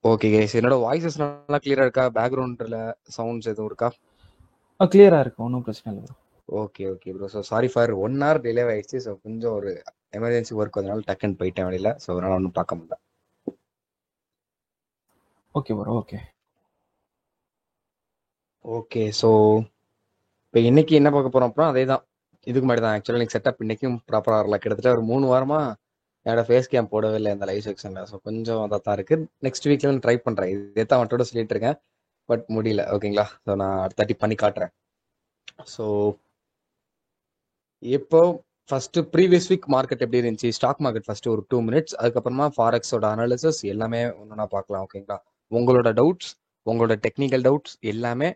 Okay guys, என்னோட voices நல்லா கிளியரா இருக்கா? பேக்ரவுண்ட்ல சவுண்ட்ஸ் எதுவும் இருக்கா? கிளியரா இருக்கு, ஒன்றும் பிரச்சனை இல்லை bro. Okay okay bro. So sorry for 1 hour delay ஆயிடுச்சு. ஸோ கொஞ்சம் ஒரு எமர்ஜென்சி ஒர்க் அதனால டக்குன்னு போயிட்டேன் வெளியில. ஸோ அதனால ஒன்றும் பார்க்க முடியல. Okay bro, okay. Okay, so இப்போ இன்னைக்கு என்ன பார்க்க போறோம் அப்புறம் அதே தான். இதுக்கு முன்னாடி தான் ஆக்சுவலாக இன்னைக்கு செட்டப் இன்னைக்கும் ப்ராப்பராக வரல. கிட்டத்தட்ட ஒரு 3 வாரமா என்னோட ஃபேஸ் கேம் போடவே இல்லை இந்த லைவ் செக்ஷன்ல. ஸோ கொஞ்சம் அதாக தான் இருக்கு. நெக்ஸ்ட் வீக்ல ட்ரை பண்றேன். இதே தான் அவன்கிட்ட சொல்லிட்டு இருக்கேன், பட் முடியல. ஓகேங்களா? ஸோ நான் அடுத்த தாட்டி பண்ணி காட்டுறேன். ஸோ இப்போ ஃபர்ஸ்ட் ப்ரீவியஸ் வீக் மார்க்கெட் எப்படி இருந்துச்சு, ஸ்டாக் மார்க்கெட் ஃபர்ஸ்ட் ஒரு 2 minutes, அதுக்கப்புறமா ஃபாரெக்ஸோட அனாலிசிஸ் எல்லாமே ஒன்றா பார்க்கலாம். ஓகேங்களா? உங்களோட டவுட்ஸ், உங்களோட டெக்னிக்கல் டவுட்ஸ் எல்லாமே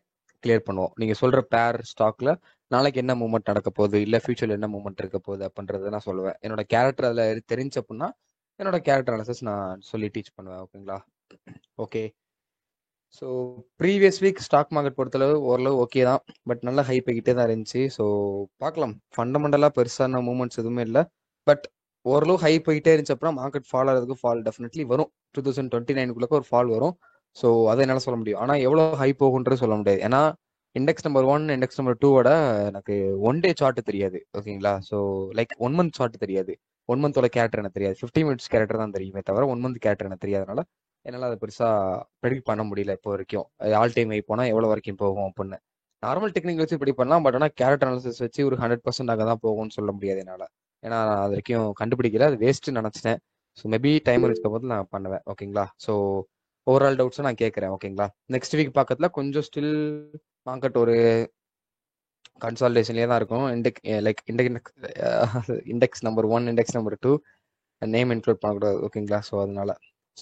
கிளியர் பண்ணுவோம். நீங்க சொல்ற பேர் ஸ்டாக்ல நாளைக்கு என்ன மூவ்மெண்ட் நடக்க போகுது, இல்ல ஃபியூச்சர்ல என்ன மூவ்மெண்ட் இருக்க போகுது அப்படின்றத நான் சொல்லுவேன். என்னோட கேரக்டர் அதில் தெரிஞ்ச அப்படின்னா என்னோட கேரக்டர் அனாலிசிஸ் நான் சொல்லி டீச் பண்ணுவேன். ஓகேங்களா? Okay. So previous week stock market பொறுத்தளவு ஓரளவு ஓகே தான், பட் நல்லா ஹை போய்கிட்டே தான் இருந்துச்சு. ஸோ பார்க்கலாம். ஃபண்டமெண்டலாக பெருசான மூவ்மெண்ட்ஸ் எதுவுமே இல்லை, பட் ஓரளவு ஹை போயிட்டே இருந்துச்சு. அப்புறம் மார்க்கெட் ஃபால் ஆகிறதுக்கு ஃபால் டெஃபினெட்லி வரும். 2029 ஒரு ஃபால் வரும். ஸோ அதை என்னால் சொல்ல முடியும். ஆனால் எவ்வளோ ஹை போகுன்றது சொல்ல முடியாது. ஏன்னா இண்டெக்ஸ் நம்பர் 1 இண்டெக்ஸ் நம்பர் 2 எனக்கு 1 day சார்ட் தெரியாது. ஓகேங்களா? ஸோ லைக் 1 month சார்ட் தெரியாது. 1 month கேரக்டர் எனக்கு தெரியாது. 50 minutes கேரக்டர் தான் தெரியுமே தவிர 1 month கேரக்டர் எனக்கு தெரியாதனால என்னால் அதை பெருசாக ப்ரெடிக்ட் பண்ண முடியல இப்போ வரைக்கும். ஆல் டைம் ஹை போனால் எவ்வளோ வரைக்கும் போகும் அப்படின்னு நார்மல் டெக்னிக் வச்சு ப்ரெடிக்ட் பண்ணலாம், பட் ஆனால் கேரக்டர் அனாலிசிஸ் வச்சு ஒரு 100% அங்கே தான் போகும்னு சொல்ல முடியாது என்னால். ஏன்னா நான் அது வரைக்கும் கண்டுபிடிக்கல, அது வேஸ்ட்டு நினச்சிட்டேன். ஸோ மேபி டைம் இருக்க போது நான் பண்ணுவேன். ஓகேங்களா? ஸோ ஓவரால் டவுட்ஸை நான் கேட்குறேன். ஓகேங்களா? நெக்ஸ்ட் வீக் பக்கத்துல கொஞ்சம் ஸ்டில் மார்க்கெட் ஒரு கன்சால்டேஷன்லேயே தான் இருக்கும். Index number 1 index number 2 name include பண்ணக்கூடாது. ஓகேங்களா? ஸோ அதனால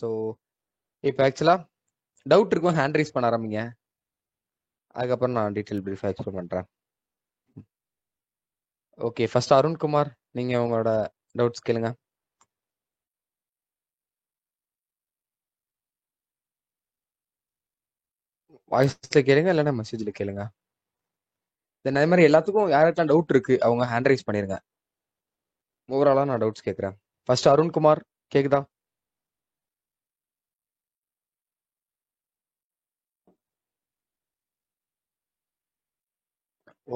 ஸோ இப்போ ஆக்சுவலாக டவுட் இருக்கும், ஹேண்ட் ரைஸ் பண்ண ஆரம்பிங்க. அதுக்கப்புறம் நான் டீட்டெயில் ப்ரீஃபாக எக்ஸ்பிளைன் பண்ணுறேன். ஓகே, ஃபர்ஸ்ட் அருண்குமார், நீங்கள் உங்களோட டவுட்ஸ் கேளுங்க. வாய்ஸில் கேளுங்க, இல்லைன்னா மெசேஜில் கேளுங்க. தென் அதே மாதிரி எல்லாத்துக்கும் யாருக்கெல்லாம் டவுட் இருக்கு அவங்க ஹேண்ட் ரைஸ் பண்ணிருங்க. ஓவராலாக நான் டவுட்ஸ் கேட்குறேன். ஃபர்ஸ்ட் அருண்குமார், கேக்குதா?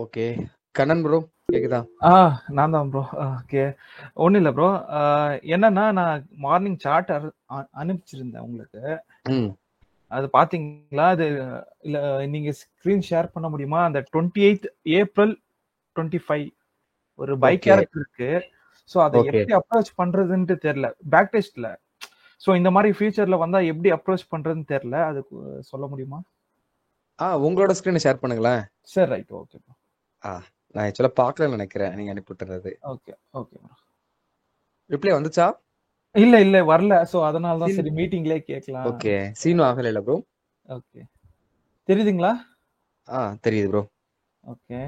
ஓகே, கண்ணன் ப்ரோ கேக்குதா? நான் தான் ப்ரோ. ஓகே, ஒன்றும் இல்லை ப்ரோ. என்னன்னா, நான் மார்னிங் சார்ட் அனுப்பிச்சிருந்தேன் உங்களுக்கு. ம் அது பார்த்தீங்களா? அது இல்லை, நீங்கள் ஸ்க்ரீன் ஷேர் பண்ண முடியுமா? அந்த 28 April 25 ஒரு பை ஓகே கேரக்டர் இருக்கு. ஸோ அதை ஓகே எப்படி அப்ரோச் பண்ணுறதுன்ட்டு தெரில. பேக் டெஸ்ட்டில் ஸோ இந்த மாதிரி ஃபியூச்சரில் வந்தால் எப்படி அப்ரோச் பண்ணுறதுன்னு தெரில. அதுக்கு சொல்ல முடியுமா? உங்களோட ஸ்க்ரீனை ஷேர் பண்ணுங்களேன். சரி, ரைட், ஓகே ப்ரோ. நான் ஆக்சுவலாக பார்க்கலன்னு நினைக்கிறேன் நீங்கள் அனுப்பிவிட்டுறது. Okay okay bro. ரிப்ளை வந்துச்சா? இல்ல வரல. ஸோ அதனால தான் சீன் சரி மீட்டிங்லேயே கேட்கலாம். ஓகே, சீனும் ஆகலைல ப்ரோ? ஓகே, தெரியுதுங்களா? தெரியுது bro. Okay,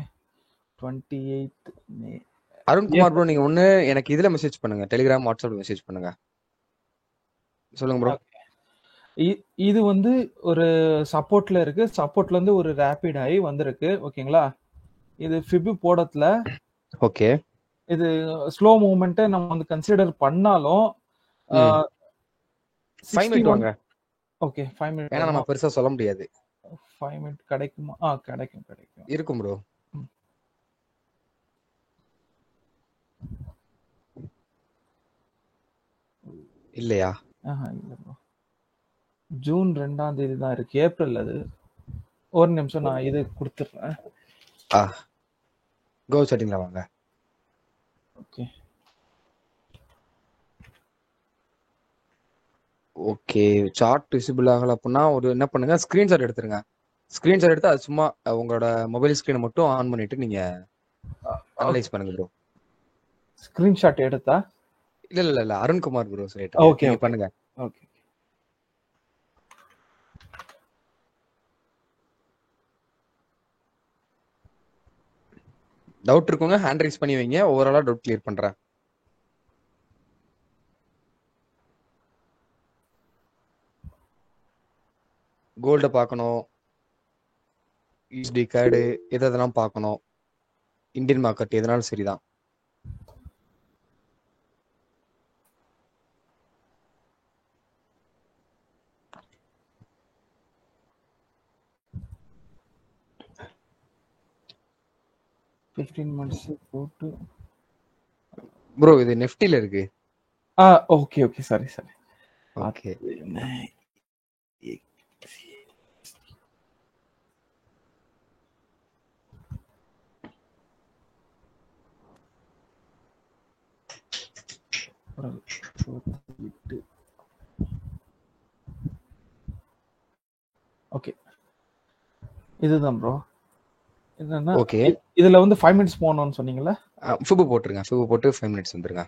28 May. Arunkumar bro, நீங்கள் ஒன்று எனக்கு இதில் மெசேஜ் பண்ணுங்க, டெலிகிராம் வாட்ஸ்அப்பில் மெசேஜ் பண்ணுங்க. சொல்லுங்க ப்ரோ. இது வந்து ஒரு சப்போர்ட்ல இருக்கு. சப்போர்ட்ல இருந்து ஒரு ரேபிட் ஆகி வந்திருக்கு. ஓகேங்களா? இது ஃபிபு போடத்துல ஓகே, இது ஸ்லோ மூவ்மெண்ட்டை நம்ம வந்து கன்சிடர் பண்ணாலும் 5 மினிட் வாங்க. ஓகே, 5 மினிட் ஏன்னா நம்ம பெருசாக சொல்ல முடியாது. 5 மினிட் கிடைக்குமா? கிடைக்கும் இருக்கும் ப்ரோ. இல்லையா? இல்ல ப்ரோ, ஜூன் 2ஆம் தேதி தான் இருக்கு. ஏப்ரல் அது. ஒரு நிமிஷம், நான் இது கொடுத்துட்றேன். கோ செட்டிங்ல வாங்க. ஓகே ஓகே, சார்ட் விசிபிள் ஆகல அப்படின்னா ஒரு என்ன பண்ணுங்க, ஸ்கிரீன்ஷாட் எடுத்துருங்க. ஸ்கிரீன்ஷாட் எடுத்து அது சும்மா உங்களோட மொபைல் ஸ்கிரீனை மட்டும் ஆன் பண்ணிட்டு நீங்க அனலைஸ் பண்ணுங்க ப்ரோ. ஸ்கிரீன்ஷாட் எடுத்தா? இல்ல அருண்குமார் ப்ரோ சொல்லிட்டு ஓகே நீங்க பண்ணுங்க. ஓகே. டவுட் இருக்குங்க, ஹேண்ட் ரைஸ் பண்ணி வைங்க. ஓவராலா டவுட் கிளியர் பண்றேன். கோல்ட பார்க்கணும், யூஎஸ்டி கார்டு எதெல்லாம் பார்க்கணும், இந்தியன் மார்க்கெட் எதனாலும் சரிதான். 15 months போட்டு ப்ரோ இது நெஃப்டில இருக்கு. Okay okay sorry sorry. Okay okay இதுதான் ப்ரோ. என்னன்னா ஓகே இதுல வந்து 5 மினிட்ஸ் போகணும்னு சொன்னீங்கல்ல? ஃபிபு போட்டுருங்க. ஃபிபு போட்டு 5 மினிட்ஸ் வந்துருங்க.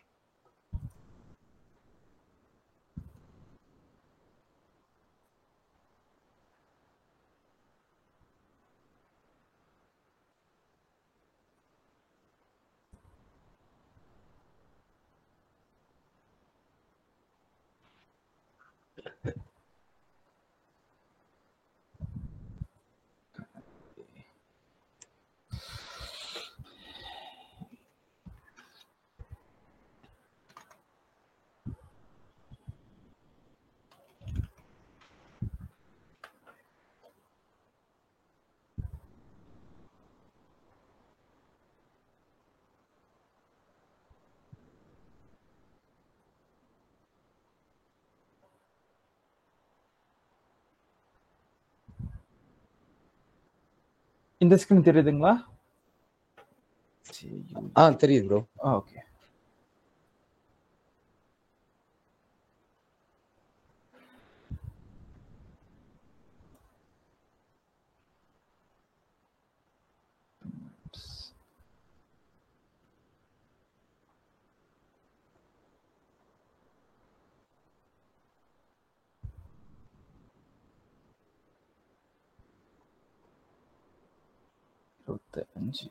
இந்த ஸ்கிரீன் தெரியுதுங்களா? தெரியுது ப்ரோ. ஓகே இருபத்தஞ்சு.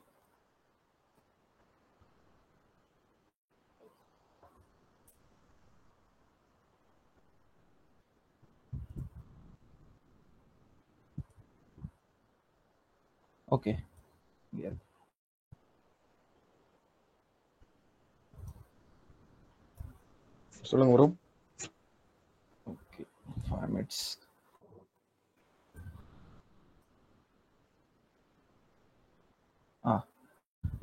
ஓகே சொல்லுங்க ப்ரோ. Okay 5 minutes.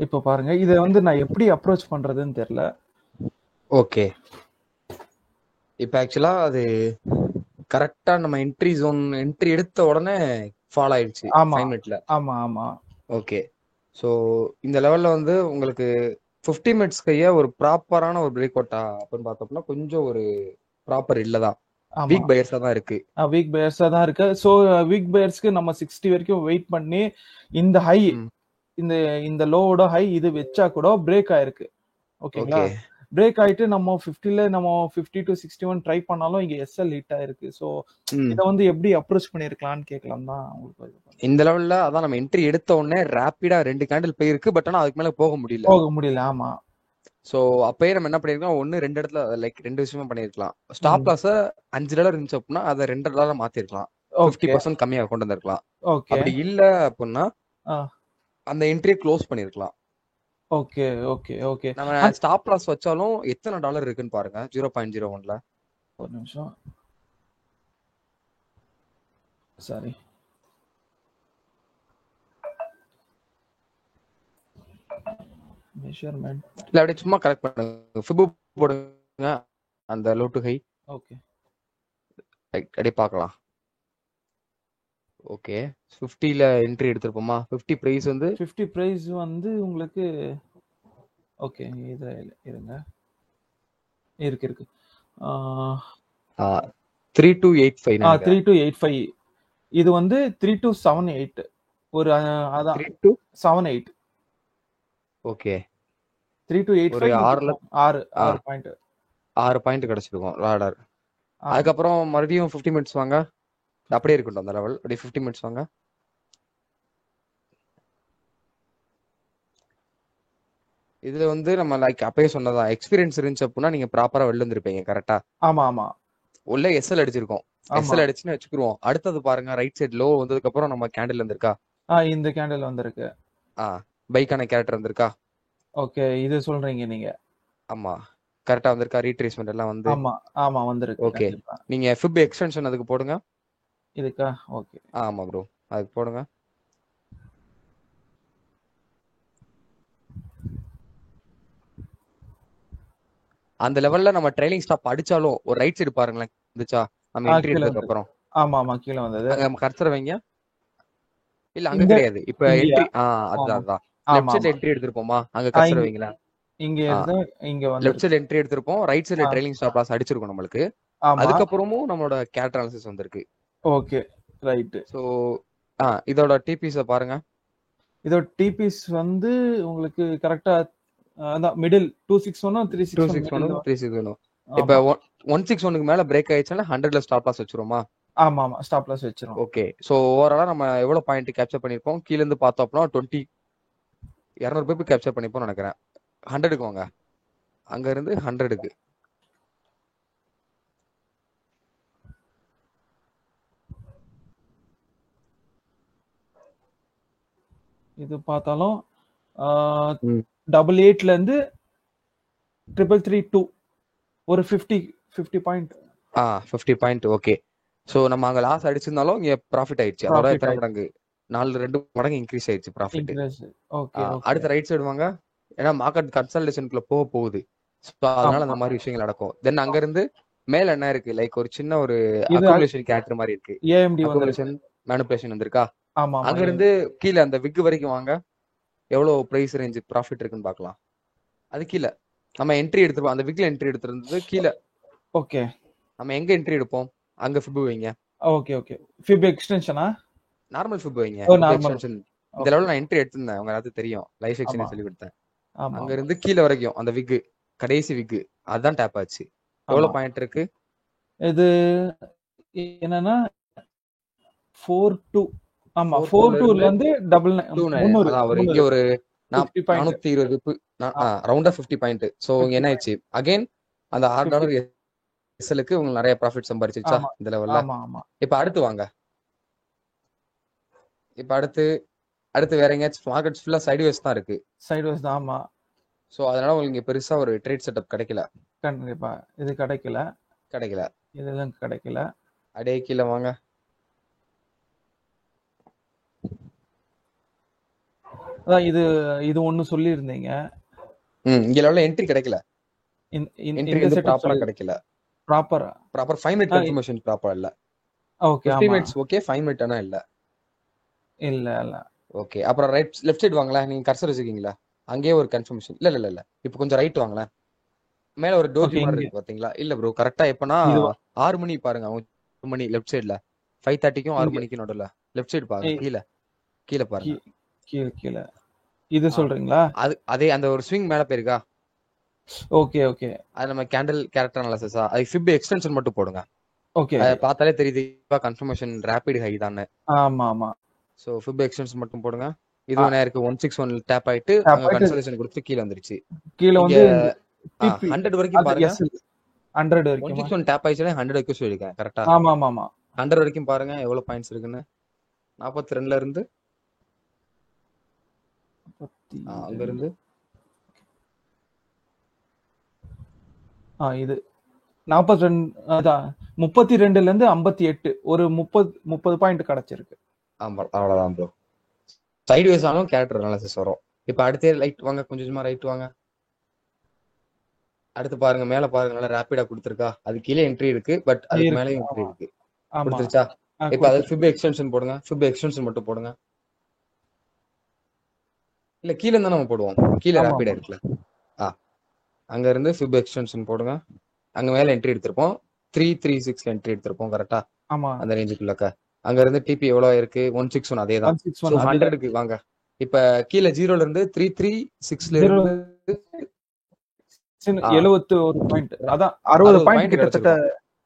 இப்போ பாருங்க, இதை வந்து நான் எப்படி அப்ரோச் பண்றதுன்னு தெரியல. ஓகே இப்போ ஆக்சுவலா அது கரெக்டா நம்ம என்ட்ரி எடுத்த உடனே ஃபால் ஆயிடுச்சு ஆமா 5 மினிட்ல. ஆமா ஆமா ஓகே ஸோ இந்த லெவல்ல வந்து உங்களுக்கு 50 மினிட்ஸ் கையா ஒரு ப்ராப்பரான ஒரு பிரேக் அவுட்டா அப்படின்னு பார்த்தோம்னா கொஞ்சம் ஒரு ப்ராப்பர் இல்லதான், ஆமா வீக் பையர்ஸா தான் இருக்கு. வீக் பையர்ஸா தான் இருக்கு. ஸோ வீக் பையர்ஸ்க்கு நம்ம 60 வரைக்கும் வெயிட் பண்ணி இந்த ஹை இந்த இந்த லோவோட ஹை இது வச்சா கூட பிரேக் ஆயிருக்கு. ஓகேங்களா? ஓகே பிரேக் ஆயிட்டு நம்ம 50ல நம்ம 50 to 61 ட்ரை பண்ணாலும் இங்க எஸ்எல் ஹிட் ஆயிருக்கு. ஸோ இதை வந்து எப்படி அப்ரோச் பண்ணிருக்கலாம்னு கேட்கலாம் தான் உங்களுக்கு. இந்த லெவல்ல அதான் நம்ம என்ட்ரி எடுத்த உடனே ரேப்பிடா 2 கேண்டில் போயிருக்கு. பட் ஆனா அதுக்கு மேல போக முடியல. ஆமா. சோ அப்பயே நம்ம என்ன பண்ணிருக்கோம், ஒன்னு 2 இடத்துல லைக் 2 விஷயமா பண்ணிருக்கலாம். ஸ்டாப் லாஸ $5 இருந்துச்சு அப்படின்னா அதை $2 மாத்திருக்கலாம், 50% கம்மியா கொண்டு வந்திருக்கலாம். அப்படி இல்ல அப்படின்னா அந்த என்ட்ரியை க்ளோஸ் பண்ணிருக்கலாம். Okay okay okay. நம்ம ஸ்டாப் லாஸ் வச்சாலும் எத்தனை டாலர் இருக்குன்னு பாருங்க 0.01ல. ஒரு நிமிஷம் சாரி. மெஷர்மென்ட் இல்ல அப்படியே சும்மா கரெக்ட் பண்ணுங்க, ஃபிபு போடுங்க அந்த லோ டு ஹை. ஓகே அப்படியே பார்க்கலாம். ஓகே 50ல என்ட்ரி எடுத்துருப்போமா? 50 பிரைஸ் வந்து 50 பிரைஸ் வந்து உங்களுக்கு ஓகே இது இருங்க இருக்கு 3285. 3285. இது வந்து 3278 ஒரு அதான் 3278. ஓகே 3285 6 பாயிண்ட் கிடைச்சிருக்கும் லாடர். அதுக்கப்புறம் மறுபடியும் 50 மினிட்ஸ் வாங்க, அப்படியே இருக்கட்டும் அந்த லெவல். அப்படியே 50 மினிட்ஸ் வாங்க. இதுல வந்து நம்ம லைக் அப்பயே சொன்னதா எக்ஸ்பீரியன்ஸ் இருந்துச்சு அப்படின்னா நீங்க ப்ராப்பரா வெளில வந்துருப்பீங்க கரெக்டா. ஆமா உள்ள எஸ்எல் அடிச்சிருக்கோம். எஸ்எல் அடிச்சுன்னு வச்சுக்குருவோம். அடுத்தது பாருங்க ரைட் சைடு லோ வந்ததுக்கு அப்புறம் நம்ம கேண்டில் வந்திருக்கா? இந்த கேண்டில் வந்திருக்கு. பைக்கான கேரக்டர் வந்திருக்கா? ஓகே இது சொல்றீங்க நீங்க? ஆமா கரெக்டா வந்திருக்கா? ரீட்ரேஸ்மென்ட் எல்லாம் வந்து ஆமா வந்திருக்கு. ஓகே நீங்க ஃபிப் எக்ஸ்டென்ஷன் அதுக்கு போடுங்க. இதுக்கா? ஓகே ஆமா ப்ரோ அதுக்கு போடுங்க. அந்த லெவல்ல நம்ம ட்ரைலிங் ஸ்டாப் அடிச்சாலும் ஒரு ரைட் சைடு பாருங்களேன் இருந்துச்சா நம்ம என்ட்ரி கீழே எடுத்ததுக்கு வந்து அப்புறம் ஆமா கீழே வந்தது. அங்க நம்ம கர்சரை வைங்க. இல்ல அங்க இந்த கிடையாது. இப்ப இங்கயா? என்ட்ரி அதுதான் ஆமா அதுதான். லெஃப்ட் ஆமா சைடுல என்ட்ரி எடுத்திருப்போமா, அங்க ஆ, கர்சரை இங்க வைங்களேன். இங்க ஆ இருந்து இங்க லெஃப்ட் வந்திருக்கு. சைடுல என்ட்ரி எடுத்திருப்போம், ரைட் சைடுல ஆ ட்ரைலிங் ஸ்டாப் லாஸ் அடிச்சிருக்கும் நம்மளுக்கு. ஆமா. அதுக்கப்புறமும் நம்மளோட கேரக்டர் அனாலிசிஸ் வந்திருக்கு. Okay right. ஸோ இதோட டிபிஸ பாருங்க. இதோட டிபிஸ் வந்து உங்களுக்கு கரெக்டா அதான் மிடில் 261 361 261 மிடில். 361. இப்ப ஆமா 161க்கு மேல பிரேக் ஆயிடுச்சுன்னா 100ல ஸ்டாப் லாஸ் வச்சிருவோமா? ஆமா ஸ்டாப் லாஸ் வச்சிரும். ஓகே. ஸோ ஓவராலா நம்ம எவ்வளவு பாயிண்ட் கேப்சர் பண்ணிருப்போம்? கீழ இருந்து பார்த்தோம் அப்படின்னா 200 பீப்புள் கேப்சர் பண்ணிப்போம்னு நினைக்கிறேன். 100க்கு வாங்க. அங்க இருந்து 100க்கு. இது பார்த்தாலும் 888ல இருந்து 3332 ஒரு 50 பாயிண்ட். 50 பாயிண்ட். ஓகே. ஸோ நம்ம அங்க லாஸ் அடிச்சிருந்தாலும் இங்க ப்ராஃபிட் ஆயிடுச்சு. அதோட ப்ராஃபிட் எத்தனை ஆயிடுச்சு. மடங்கு? 2 மடங்கு இன்க்ரீஸ் ஆயிடுச்சு ப்ராஃபிட். இன்க்ரீஸ். Okay okay. அடுத்த ரைட் சைடு வாங்க. ஏன்னா மார்க்கெட் கன்சல்டேஷனுக்குள்ள போகுது. ஸோ அதனால ஆமா அந்த மாதிரி விஷயங்கள் நடக்கும். தென் அங்க இருந்து மேல என்ன இருக்கு? லைக் ஒரு சின்ன ஒரு இது அக்குமுலேஷன் கேரக்டர் மாதிரி இருக்கு. ஏஎம்டி வந்து அக்குமுலேஷன் மேனிபுலேஷன் வந்திருக்கா? ஆமா அங்க இருந்து கீழே அந்த விக் வரைக்கும் வாங்க. எவ்வளவு பிரைஸ் ரேஞ்ச் ப்ராஃபிட் இருக்குன்னு பார்க்கலாம். அது கீழே நம்ம என்ட்ரி எடுத்துருப்போம். அந்த விக்ல என்ட்ரி எடுத்திருந்தது கீழே. ஓகே. நம்ம எங்க என்ட்ரி எடுப்போம்? அங்க ஃபிப் வைங்க. Okay okay. ஃபிப் எக்ஸ்டென்ஷனா? நார்மல் ஃபிப் வைங்க. நார்மல். எக்ஸ்டென்ஷன் இந்த லெவல்ல நான் என்ட்ரி எடுத்திருந்தேன். உங்க எல்லாத்துக்கும் தெரியும். லைஃப் எக்ஸ்சேஞ்ச் சொல்லி கொடுத்தேன். ஆமா அங்க இருந்து கீழே வரைக்கும் அந்த விக் கடைசி விக் அதான் டேப் ஆச்சு. எவ்வளவு பாயிண்ட் இருக்கு? இது என்னன்னா 42. ஆமா 42ல இருந்து 300. அதான் ஒரு இங்க ஒரு 420 ரவுண்டா 50 பாயிண்ட். சோ இங்க என்ன ஆயிடுச்சு? அகைன் அந்த $6 எஸ்எல்க்கு உங்களுக்கு நிறைய ப்ராஃபிட் சம்பாரிச்சிச்சா இந்த லெவல்ல? இப்ப அடுத்து வாங்க. இப்ப அடுத்து வேற எங்கேயாச்சும் மார்க்கெட் ஃபுல்லா சைட்வேஸ் தான் இருக்கு. சைட்வேஸ் தான். ஆமா. சோ அதனால உங்களுக்கு பெருசா ஒரு ட்ரேட் செட்டப் கிடைக்கல. கண்டிப்பா இது கிடைக்கல. இதெல்லாம் கிடைக்கல. அடே கீழே வாங்க. அதான் இது ஒண்ணு சொல்லி இருந்தீங்க. இங்க லெவல்ல என்ட்ரி கிடைக்கல. என்ட்ரி வந்து ப்ராப்பரா கிடைக்கல. ப்ராப்பர் 5 மினிட் கன்ஃபர்மேஷன் ப்ராப்பரா இல்ல. ஓகே 50 மினிட்ஸ் ஓகே 5 மினிட் ஆனா இல்ல. ஓகே. அப்புறம் லெஃப்ட் சைடு வாங்களா. நீங்க கர்சர் வச்சிருக்கீங்களா? அங்கேயே ஒரு கன்ஃபர்மேஷன். இல்ல இப்போ கொஞ்சம் ரைட் வாங்களேன். மேல ஒரு டோஜி மாதிரி இருக்கு பாத்தீங்களா? இல்ல ப்ரோ கரெக்டா எப்பனா 6 மணி பாருங்க. 6 மணி லெஃப்ட் சைடுல 5:30க்கும் 6 மணிக்கு நடுவுல லெஃப்ட் சைடு பாருங்க. கீழே பாருங்க. கீழே இது சொல்றீங்களா? அதே அந்த ஒரு ஸ்விங் மேல போயிருக்கா? Okay okay. அது நம்ம கேண்டில் கேரக்டர் அனாலிசிஸா? அது ஃபிப் எக்ஸ்டென்ஷன் மட்டும் போடுங்க. ஓகே. அத பார்த்தாலே தெரியுது கன்ஃபர்மேஷன் ரேபிட் ஹை தானே. ஆமா. சோ ஃபிப் எக்ஸ்டென்ஷன் மட்டும் போடுங்க. இது என்ன இருக்கு? 161 டேப் ஆயிட்டு கன்சல்டேஷன் கொடுத்து கீழ வந்துருச்சு. கீழ வந்து 100 வரைக்கும் பாருங்க. 100 வரைக்கும் 161 டேப் ஆயிடுச்சுனா 100 வரைக்கும் சொல்லிருக்கேன் கரெக்ட்டா? ஆமா 100 வரைக்கும் பாருங்க எவ்வளவு பாயிண்ட்ஸ் இருக்குன்னு. 42ல இருந்து அங்க இருந்து இது 42 அதான் 32ல இருந்து 58 ஒரு 30 பாயிண்ட் கிடைச்சிருக்கு. ஆமா அவ்வளவுதான் ப்ரோ. சைடுவேஸ் ஆனும் கேரக்டர் அனாலிசிஸ் வரும். இப்ப அடுத்து ரைட் வாங்க. கொஞ்சமா ரைட் வாங்க. அடுத்து பாருங்க மேல பாருங்க. நல்லா ரேபிடா கொடுத்திருக்கா? அது கீழே என்ட்ரி இருக்கு. பட் அதுக்கு மேலயும் என்ட்ரி இருக்கு. கொடுத்துருச்சா? இப்ப அது ஃபிப் எக்ஸ்டென்ஷன் போடுங்க. ஃபிப் எக்ஸ்டென்ஷன் மட்டும் போடுங்க. இல்ல கீழ இருந்தா நம்ம போடுவோம். கீழ ரேபிடா இருக்குல்ல. அங்க இருந்து ஃபிப் எக்ஸ்டென்ஷன் போடுங்க. அங்க மேல என்ட்ரி எடுத்திருப்போம். 336 என்ட்ரி எடுத்திருப்போம் கரெக்டா? அந்த ரேஞ்சுக்குள்ளக்க. அங்க இருந்து டிபி எவ்வளவு இருக்கு? 161 அதேதான். சோ 100க்கு வாங்க. இப்ப கீழ 0ல இருந்து 336ல இருந்து 71 பாயிண்ட். அதான் 60 பாயிண்ட் கிட்டத்தட்ட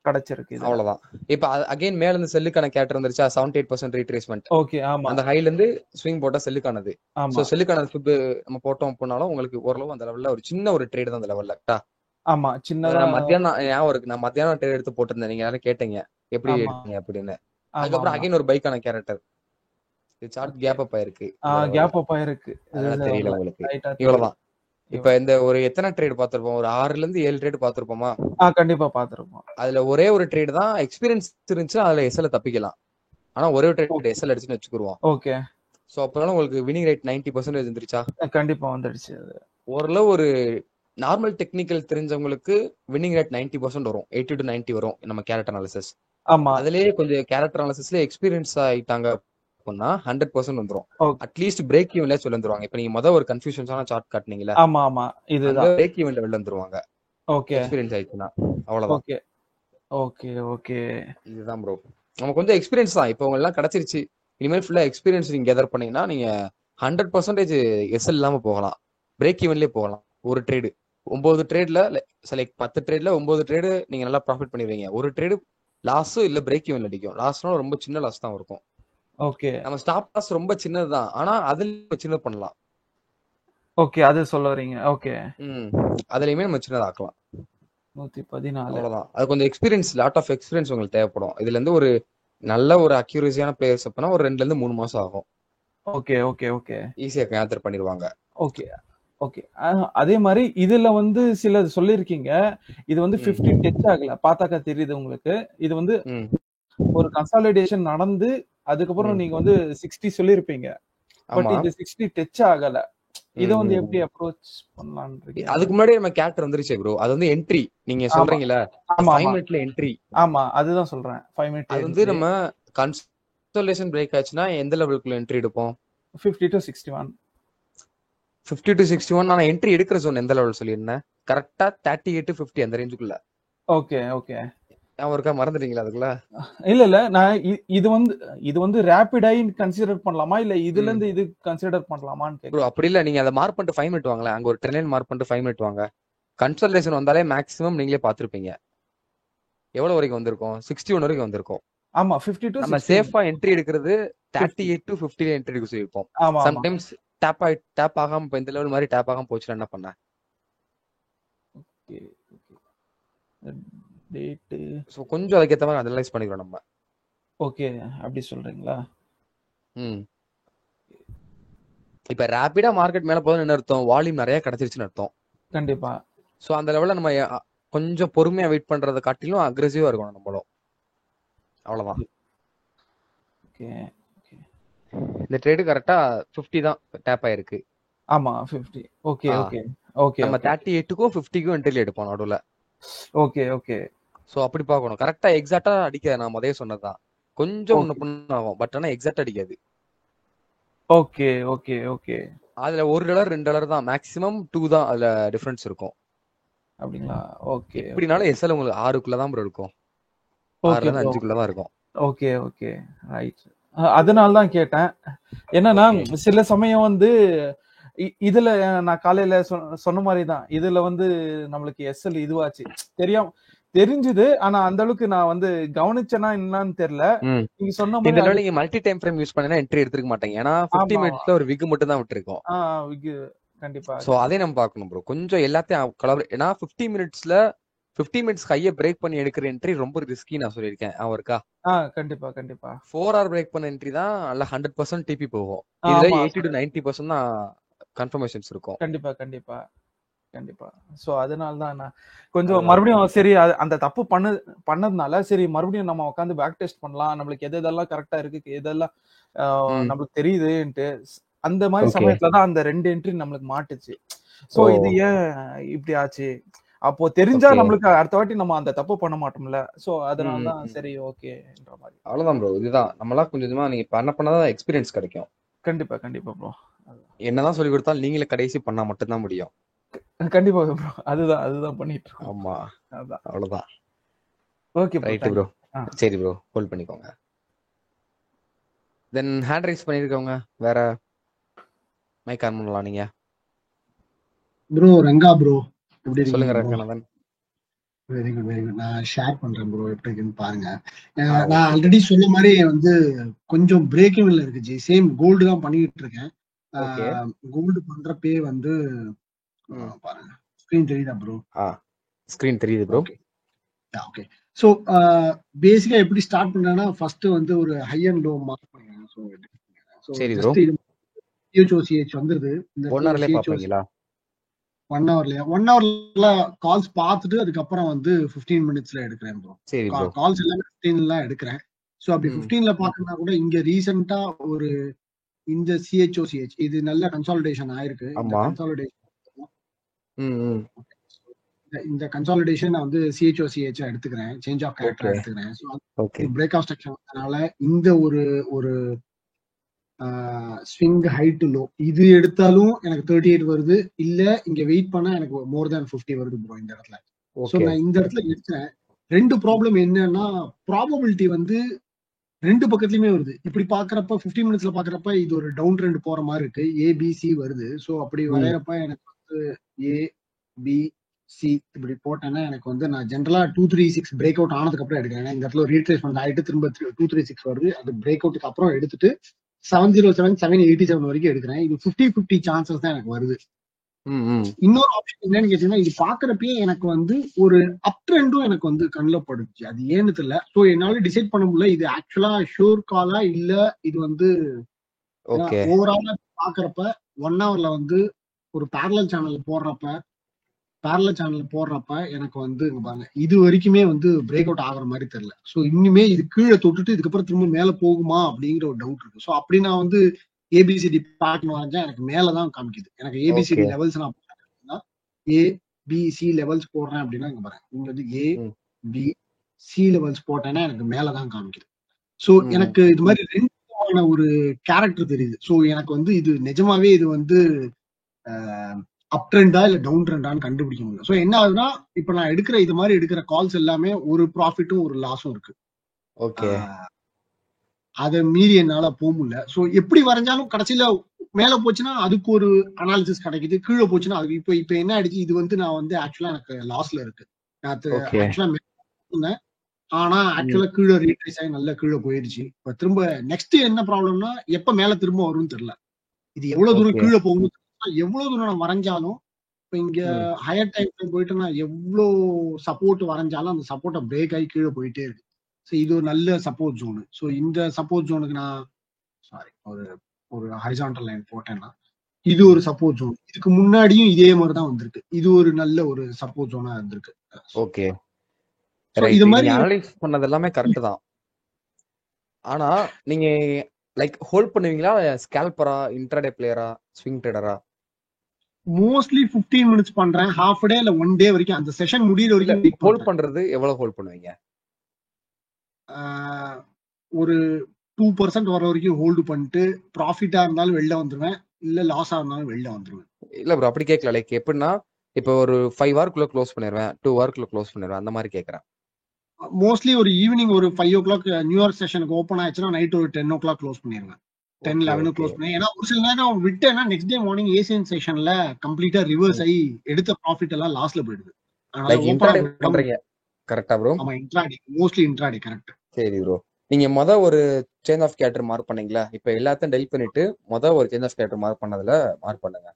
கிடைச்சிருக்கு. அவ்வளவுதான். இப்ப அகைன் மேல இருந்து செல்லுக்கான கேரக்டர் வந்துருச்சா? 78% ரீட்ரேஸ்மென்ட். ஓகே ஆமா. அந்த ஹைல இருந்து ஸ்விங் போட்டா செல்லுக்கானது. சோ செல்லுக்கானது ஃபிப் நம்ம போட்டோம் அப்படினாலும் உங்களுக்கு ஓரளவு அந்த லெவல்ல ஒரு சின்ன ஒரு ட்ரேட் தான் அந்த லெவல்ல. ஆமா சின்னதா. மத்தியானம் ஞாபகம் இருக்கு. நான் மத்தியானம் ட்ரேட் எடுத்து போட்டிருந்தேன். நீங்க யாரும் கேட்டீங்க எப்படி எடுத்தீங்க அப்படின்னு. அதுக்கப்புறம் அகைன் ஒரு பைக்கான கேரக்டர். இது சார்ட் கேப் அப் ஆயிருக்கு. அதனால தெரியல உங்களுக்கு. இவ்வளவுதான். இப்ப இந்த ஒரு எத்தனை ட்ரேட் பாத்திருப்போம்? ஒரு 6ல இருந்து 7 ட்ரேட் பாத்திருப்போமா? கண்டிப்பா பாத்திருப்போம். அதுல ஒரே ஒரு ட்ரேட் தான் எக்ஸ்பீரியன்ஸ் இருந்துச்சு. அதுல எஸ்எல் தப்பிக்கலாம். ஆனா ஒரே ஒரு ட்ரேட் எஸ்எல் அடிச்சுன்னு வச்சுக்குருவோம். ஓகே. சோ அப்பனால உங்களுக்கு வினிங் ரேட் 90% வந்துருச்சா? கண்டிப்பா வந்துடுச்சு. ஓரளவு ஒரு நார்மல் டெக்னிக்கல் தெரிஞ்சவங்களுக்கு வின்னிங் ரேட் 90% வரும், 80 to 90 வரும் நம்ம கேரக்டர் அனாலிசிஸ். ஆமா அதுலயே கொஞ்சம் கேரக்டர் அனாலிசிஸ்ல எக்ஸ்பீரியன்ஸ் ஆயிட்டாங்க அப்படின்னா 100% வந்துரும். ஓகே அட்லீஸ்ட் பிரேக் ஈவன்ல சொல்ல வந்துருவாங்க. இப்ப நீங்க ஒரு கன்ஃபியூஷன்ஸான சார்ட் காட்டுனீங்களா, ஆமா ஆமா அங்க இதுதான் பிரேக் ஈவன்ல வெளில வந்துருவாங்க ஓகே எக்ஸ்பீரியன்ஸ் ஆயிடுச்சுன்னா. அவ்வளவுதான், ஓகே ஓகே ஓகே இதுதான் ப்ரோ. நம்ம கொஞ்சம் எக்ஸ்பீரியன்ஸ் தான், இப்போ உங்க எல்லாம் கிடைச்சிருச்சு, இனிமேல் ஃபுல்லா எக்ஸ்பீரியன்ஸ் நீங்க கெதர் பண்ணீங்கன்னா நீங்க 100% எஸ்எல் இல்லாம போகலாம், பிரேக் ஈவன்லயே போகலாம். ஒரு ட்ரேடு 9 ட்ரேட்ல லைக் 10 ட்ரேட்ல 9 ட்ரேடு நீங்க நல்லா ப்ராஃபிட் பண்ணிடுவீங்க. ஒரு ட்ரேடு லாஸ் இல்ல பிரேக் ஈவன்ல அடிக்கும். லாஸ்னா ரொம்ப சின்ன லாஸ் தான் இருக்கும். ஓகே நம்ம ஸ்டாப் லாஸ் ரொம்ப சின்னதுதான், ஆனா அதுல சின்னது பண்ணலாம். ஓகே அது சொல்ல வரீங்க. ஓகே அதுலயுமே நம்ம சின்னதாக்கலாம். 114 அவ்வளவுதான். அது கொஞ்சம் எக்ஸ்பீரியன்ஸ், லாட் ஆஃப் எக்ஸ்பீரியன்ஸ் உங்களுக்கு தேவைப்படும். இதுல இருந்து ஒரு நல்ல ஒரு அக்யூரசியான பிளேயர்ஸ் அப்படின்னா ஒரு 2 to 3 மாசம் ஆகும். ஓகே ஓகே ஓகே ஈஸியா கேதர் பண்ணிடுவாங்க. ஓகே ஓகே அதே மாதிரி இதுல வந்து சில சொல்லிருக்கீங்க, இது வந்து 50 டச் ஆகல, பார்த்தாக்கா தெரியுது உங்களுக்கு. இது வந்து ஒரு கன்சாலிடேஷன் நடந்து அதுக்கப்புறம் நீங்க வந்து 60 சொல்லிருப்பீங்க, பட் இது 60 டச் ஆகல. இத வந்து எப்படி அப்ரோச் பண்ணலாம்ன்றீங்க? அதுக்கு முன்னாடி நம்ம கேரக்டர் வந்துருச்சு ப்ரோ. அது வந்து என்ட்ரி நீங்க சொல்றீங்களா, 5 மினிட்ல என்ட்ரி. ஆமா அதுதான் சொல்றேன், 5 மினிட். அது வந்து நம்ம கன்சல்டேஷன் பிரேக் ஆச்சுன்னா எந்த லெவலுக்குள்ள என்ட்ரி எடுப்போம்? 50 to 61. 50 to 61. நான் என்ட்ரி எடுக்கிற ஜோன் எந்த லெவல் சொல்லியிருந்தேன்? கரெக்டா 38 to 50 அந்த ரேஞ்சுக்குள்ள. ஓகே ஓகே அவருக்கா மறந்துட்டீங்களா அதுக்குள்ள? இல்ல நான் இது வந்து ரேபிட் ஐ கன்சிடர் பண்ணலாமா இல்ல இதுல இருந்து இது கன்சிடர் பண்ணலாமான்னு கேக்குறேன். அப்படி இல்ல, நீங்க அதை மார்க் பண்ணிட்டு 5 மினிட் வாங்கல, அங்க ஒரு ட்ரெயின் மார்க் பண்ணிட்டு 5 மினிட் வாங்க. கன்சல்டேஷன் வந்தாலே மேக்ஸிமம் நீங்களே பாத்துருப்பீங்க எவ்வளவு வரைக்கும் வந்திருக்கும், 61 வரைக்கும் வந்திருக்கும். ஆமா 50 to 60. நம்ம சேஃபா என்ட்ரி எடுக்கிறது 38 to 50 என்ட்ரி எடுக்க சொல்லிருப்போம். சம்டைம்ஸ் டேப் ஆகாம இப்ப இந்த லெவல் மாதிரி டேப் ஆகாம போச்சுன்னா என்ன பண்ண? ஓகே டேட் சோ கொஞ்சம் அதுக்கு ஏத்த மாதிரி அனலைஸ் பண்ணிக்கிறோம் நம்ம. ஓகே அப்படி சொல்றீங்களா? இப்ப ரேபிடா மார்க்கெட் மேல போகுதுன்னு அர்த்தம், வால்யூம் நிறைய கிடைச்சிருச்சுன்னு அர்த்தம். கண்டிப்பா. சோ அந்த லெவல்ல நம்ம கொஞ்சம் பொறுமையா வெயிட் பண்றதை காட்டிலும் அக்ரெசிவா இருக்கணும் நம்மளும். அவ்வளவுதான். ஓகே இந்த ட்ரேடு கரெக்டா 50 தான் டேப் ஆயிருக்கு. ஆமா 50. ஓகே ஓகே ஓகே நம்ம 38க்கும் 50க்கும் என்ட்ரி எடுப்போம் நடுவுல. ஓகே ஓகே சோ அப்படி பார்க்கணும். கரெக்டா எக்ஸாக்ட்டா அடிக்காது, நான் முதல்ல சொன்னதுதான். கொஞ்சம் முன்ன பின்ன ஆகும், பட் ஆனா எக்ஸாக்ட்டா அடிக்காது. ஓகே ஓகே ஓகே அதுல $1 $2 தான், மேக்ஸிமம் 2 தான் அதுல டிஃபரன்ஸ் இருக்கும். அப்படிங்களா? ஓகே எப்படினாலும் எஸ்எல் உங்களுக்கு 6க்குள்ள தான் ப்ரோ இருக்கும், 6ல இருந்து 5க்குள்ள தான் இருக்கும். Okay okay right. அதனால தான் கேட்டேன். என்னன்னா சில சமயம் வந்து இதுல நான் காலையில சொன்ன மாதிரி தான், இதுல வந்து நம்மளுக்கு எஸ்எல் இதுவாச்சு தெரிஞ்சுது, ஆனா அந்த அளவுக்கு நான் வந்து கவனிச்சேனா என்னன்னு தெரியல. நீங்க சொன்ன மாதிரி நீங்க மல்டி டைம் ஃப்ரேம் யூஸ் பண்ணா என்ட்ரி எடுத்துக்க மாட்டீங்க, ஏன்னா 50 மினிட்ஸ்ல ஒரு விக் மட்டும் தான் விட்டுருக்கோம். விக் கண்டிப்பா. சோ அதே நம்ம பார்க்கணும் ப்ரோ, கொஞ்சம் எல்லாத்தையும் கலர். ஏன்னா 50 மினிட்ஸ் ஹையை பிரேக் பண்ணி எடுக்கிற என்ட்ரி ரொம்ப ரிஸ்கி நான் சொல்லியிருக்கேன் அவருக்கா. கண்டிப்பா கண்டிப்பா 4 hour பிரேக் பண்ண என்ட்ரி தான் நல்ல 100% டிபி போகும். இதுல 80 to 90% தான் கன்ஃபர்மேஷன்ஸ் இருக்கும். கண்டிப்பா கண்டிப்பா கண்டிப்பா. சோ அதனால தான் நான் கொஞ்சம் மறுபடியும் சரி அந்த தப்பு பண்ணதுனால சரி மறுபடியும் நம்ம உட்காந்து பேக் டெஸ்ட் பண்ணலாம், நம்மளுக்கு எதெல்லாம் கரெக்டா இருக்கு எதெல்லாம் நம்மளுக்கு தெரியுதுன்ட்டு. அந்த மாதிரி சமயத்துலதான் அந்த 2 என்ட்ரி நம்மளுக்கு மாட்டுச்சு. சோ இது ஏன் இப்படி ஆச்சு, அப்போ தெரிஞ்சா நம்மளுக்கு அடுத்த வாட்டி நம்ம அந்த தப்பு பண்ண மாட்டோம்ல. சோ அதனாலதான் சரி ஓகேன்ற மாதிரி. அவ்வளவுதான் ப்ரோ, இதுதான் நம்மளாம் கொஞ்சமா நீங்க பண்ணதான் எக்ஸ்பீரியன்ஸ் கிடைக்கும். கண்டிப்பா கண்டிப்பா ப்ரோ. என்னதான் சொல்லி கொடுத்தாலும் நீங்களே கடைசி பண்ணா மட்டும்தான் முடியும். கண்டிப்பா ப்ரோ, அதுதான் பண்ணிட்டு இருக்கோம். ஆமா அவ்வளவுதான். Okay right bro. சரி ப்ரோ, ஹோல்ட் பண்ணிக்கோங்க. தென் ஹேண்ட் ரைஸ் பண்ணிருக்கவங்க வேற மைக் ஆன் பண்ணலாம் நீங்க. ப்ரோ ரங்கா ப்ரோ எப்படி இருக்கீங்க? சொல்லுங்க Ranganathan. Very good very good. நான் ஷேர் பண்றேன் ப்ரோ, எப்படி இருக்குன்னு பாருங்க. நான் ஆல்ரெடி சொன்ன மாதிரி வந்து கொஞ்சம் பிரேக்கிங் இருக்கு ஜி. சேம் கோல்டு தான் பண்ணிட்டு இருக்கேன். கோல்டு பண்றப்பே வந்து பாருங்க, ஸ்கிரீன் தெரியுதா ப்ரோ? ஸ்கிரீன் தெரியுது ப்ரோ. ஓகே. சோ பேசிக்கா எப்படி ஸ்டார்ட் பண்றேன்னா ஃபர்ஸ்ட் வந்து ஒரு ஹை அண்ட் லோ மார்க் பண்ணுங்க. சோ சரி ப்ரோ. CHOCH வந்துருது. இந்த 1 hourலயே பாப்பீங்களா? 1 hourல கால்ஸ் பார்த்துட்டு அதுக்கப்புறம் வந்து 15 மினிட்ஸ்ல எடுக்கிறேன் ப்ரோ. சரி ப்ரோ. கால்ஸ் எல்லாமே 15ல எடுக்கிறேன். சோ அப்படி 15ல பாக்கணும்னா கூட இங்க ரீசெண்டா ஒரு இந்த CHOCH இது நல்ல கன்சாலிடேஷன் ஆயிருக்கு. இந்த கன்சாலிடேஷன் இந்த கன்சாலிடேஷன் நான் வந்து சிஹெச்ஓசிஹெச் எடுத்துக்கிறேன், சேஞ்ச் ஆஃப் கேரக்டர் ஓகே எடுத்துக்கிறேன். So okay break of structure வந்தனால இந்த ஒரு ஒரு ஸ்விங் ஹைட் லோ இது எடுத்தாலும் எனக்கு 38 வருது, இல்ல இங்க வெயிட் பண்ணா எனக்கு மோர் தேன் 50 வருது ப்ரோ இந்த இடத்துல. ஸோ ஓகே நான் இந்த இடத்துல எடுத்தேன். ரெண்டு ப்ராப்ளம் என்னன்னா, ப்ராபபிலிட்டி வந்து ரெண்டு பக்கத்துலயுமே வருது. இப்படி பாக்குறப்ப 15 மினிட்ஸ்ல பாக்குறப்ப இது ஒரு டவுன் ட்ரெண்ட் போற மாதிரி இருக்கு, ஏபிசி வருது. ஸோ அப்படி வரையறப்ப எனக்கு வந்து ஏ பி சி இப்படி போட்டேன்னா எனக்கு வந்து நான் ஜென்ரலா 236 பிரேக் அவுட் ஆனதுக்கு அப்புறம் எடுக்கிறேன். இந்த இடத்துல ரீட்ரேஸ்மெண்ட் ஆயிட்டு திரும்ப 236 வருது, அது பிரேக் அவுட்டுக்கு அப்புறம் எடுத்துட்டு 707 787 வரைக்கும் எடுக்கிறேன். இது 50-50 சான்சஸ் தான் எனக்கு வருது. இன்னொரு ஆப்ஷன் என்னன்னு கேட்டீங்கன்னா, இது பாக்குறப்பயே எனக்கு வந்து ஒரு அப் ட்ரெண்டும் எனக்கு வந்து கண்ணில் படுச்சு. அது ஏன்னு தெரியல. ஸோ என்னால டிசைட் பண்ண முடியல இது ஆக்சுவலா ஷூர் காலா இல்ல இது வந்து ஓவராலா பாக்குறப்ப 1 ஹவர்ல வந்து ஒரு பேரலல் சேனல் போடுறப்ப எனக்கு வந்து பாருங்க இது வரைக்குமே வந்து பிரேக் அவுட் ஆகுற மாதிரி தெரியல. ஸோ இன்னுமே இது கீழே தொட்டுட்டு இதுக்கப்புறம் திரும்ப மேல போகுமா அப்படிங்கிற ஒரு டவுட் இருக்கு. ஸோ அப்படி நான் வந்து ஏபிசிடி பேட்டர்ன் வரைஞ்சா எனக்கு மேலதான் காமிக்குது. எனக்கு ஏபிசிடி லெவல்ஸ் நான் போட்டேன், ஏ பி சி லெவல்ஸ் போடுறேன் அப்படின்னா இங்க பாருங்க, இங்க வந்து ஏ பி சி லெவல்ஸ் போட்டேன்னா எனக்கு மேலதான் காமிக்குது. ஸோ எனக்கு இது மாதிரி ரெண்டு ஒரு கேரக்டர் தெரியுது. ஸோ எனக்கு வந்து இது நிஜமாவே இது வந்து அப் ட்ரெண்டா இல்ல டவுன் ட்ரெண்டான்னு கண்டுபிடிக்க முடியல. ஸோ என்ன ஆகுதுன்னா, இப்ப நான் இது மாதிரி எடுக்கிற கால்ஸ் எல்லாமே ஒரு ப்ராஃபிட்டும் ஒரு லாஸும் இருக்கு. ஓகே அதை மீறி என்னால போக முடியல. ஸோ எப்படி வரைஞ்சாலும் கடைசியில மேல போச்சுன்னா அதுக்கு ஒரு அனாலிசிஸ் கிடைக்குது, கீழே போச்சுன்னா அது இப்ப என்ன ஆயிடுச்சு, இது வந்து நான் வந்து ஆக்சுவலா எனக்கு லாஸ்ல இருக்கு. ஆக்சுவலா ஆனா ஆக்சுவலா கீழே ரீட்ரேஸ் ஆகி நல்லா கீழே போயிடுச்சு. இப்ப திரும்ப நெக்ஸ்ட் என்ன ப்ராப்ளம்னா, எப்ப மேல திரும்ப வரும்னு தெரியல. இது எவ்வளவு தூரம் கீழே போகணும், எவ்வளவு தூரம் நான் வரைஞ்சாலும் இப்ப இங்க ஹையர் டைம் போயிட்டு நான் எவ்வளவு சப்போர்ட் வரைஞ்சாலும் அந்த சப்போர்ட்டை பிரேக் ஆகி கீழே போயிட்டே இருக்கு. ஸோ இது ஒரு நல்ல சப்போர்ட் ஜோனு. ஸோ இந்த சப்போர்ட் ஜோனுக்கு நான் ஒரு ஹரிசான்டல் லைன் போட்டேன்னா இது ஒரு சப்போர்ட் ஜோன். இதுக்கு முன்னாடியும் இதே மாதிரி தான் வந்திருக்கு. இது ஒரு நல்ல ஒரு சப்போர்ட் ஜோனா இருந்திருக்கு. ஓகே இது மாதிரி அனலைஸ் பண்ணது எல்லாமே கரெக்ட் தான். ஆனா நீங்க லைக் ஹோல்ட் பண்ணுவீங்களா, ஸ்கேல்பரா, இன்ட்ராடே பிளேயரா, ஸ்விங் ட்ரேடரா? மோஸ்ட்லி 15 மினிட்ஸ் பண்றேன், ஹாஃப் டே இல்ல 1 டே வரைக்கும், அந்த செஷன் முடியற வரைக்கும். ஹோல்ட் பண்றது எவ்வளவு ஹோல்ட் பண்ணுவீங்க? ஒரு 2% வர வரைக்கும் ஹோல்டு பண்ணிட்டு ப்ராஃபிட்டா இருந்தாலும் வெளில வந்துருவேன், இல்ல லாஸா இருந்தாலும் வெளில வந்துருவேன். இல்ல ப்ரோ அப்படி கேட்கல. லைக் எப்படின்னா இப்போ ஒரு 5 ஹவர்க்குள்ள க்ளோஸ் பண்ணிடுவேன், 2 ஹவர்க்குள்ள க்ளோஸ் பண்ணிடுவேன், அந்த மாதிரி கேட்கறேன். மோஸ்ட்லி ஒரு ஈவினிங் ஒரு 5 o'clock நியூயார்க் செஷனுக்கு ஓப்பன் ஆயிடுச்சுன்னா நைட் ஒரு 10 o'clock க்ளோஸ் பண்ணிடுவேன். 10-11 க்ளோஸ் பண்ணி, ஏன்னா ஒரு சில நேரம் விட்டேன்னா நெக்ஸ்ட் டே மார்னிங் ஏசியன் செஷன்ல கம்ப்ளீட்டா ரிவர்ஸ் ஆகி எடுத்த ப்ராஃபிட் எல்லாம் லாஸ்ல போயிடுது. கரெக்டா ப்ரோ? ஆமா, இன்ட்ராடே, மோஸ்ட்லி இன்ட்ராடே. கரெக்ட். சரி ப்ரோ, நீங்க ஒரு சேஞ்ச் ஆஃப் கேரக்டர் மார்க் பண்ணீங்களா? இப்ப எல்லாத்தையும் டெலிட் பண்ணிட்டு ஒரு சேஞ்ச் ஆஃப் கேரக்டர் மார்க் பண்ணதுல மார்க் பண்ணுங்க.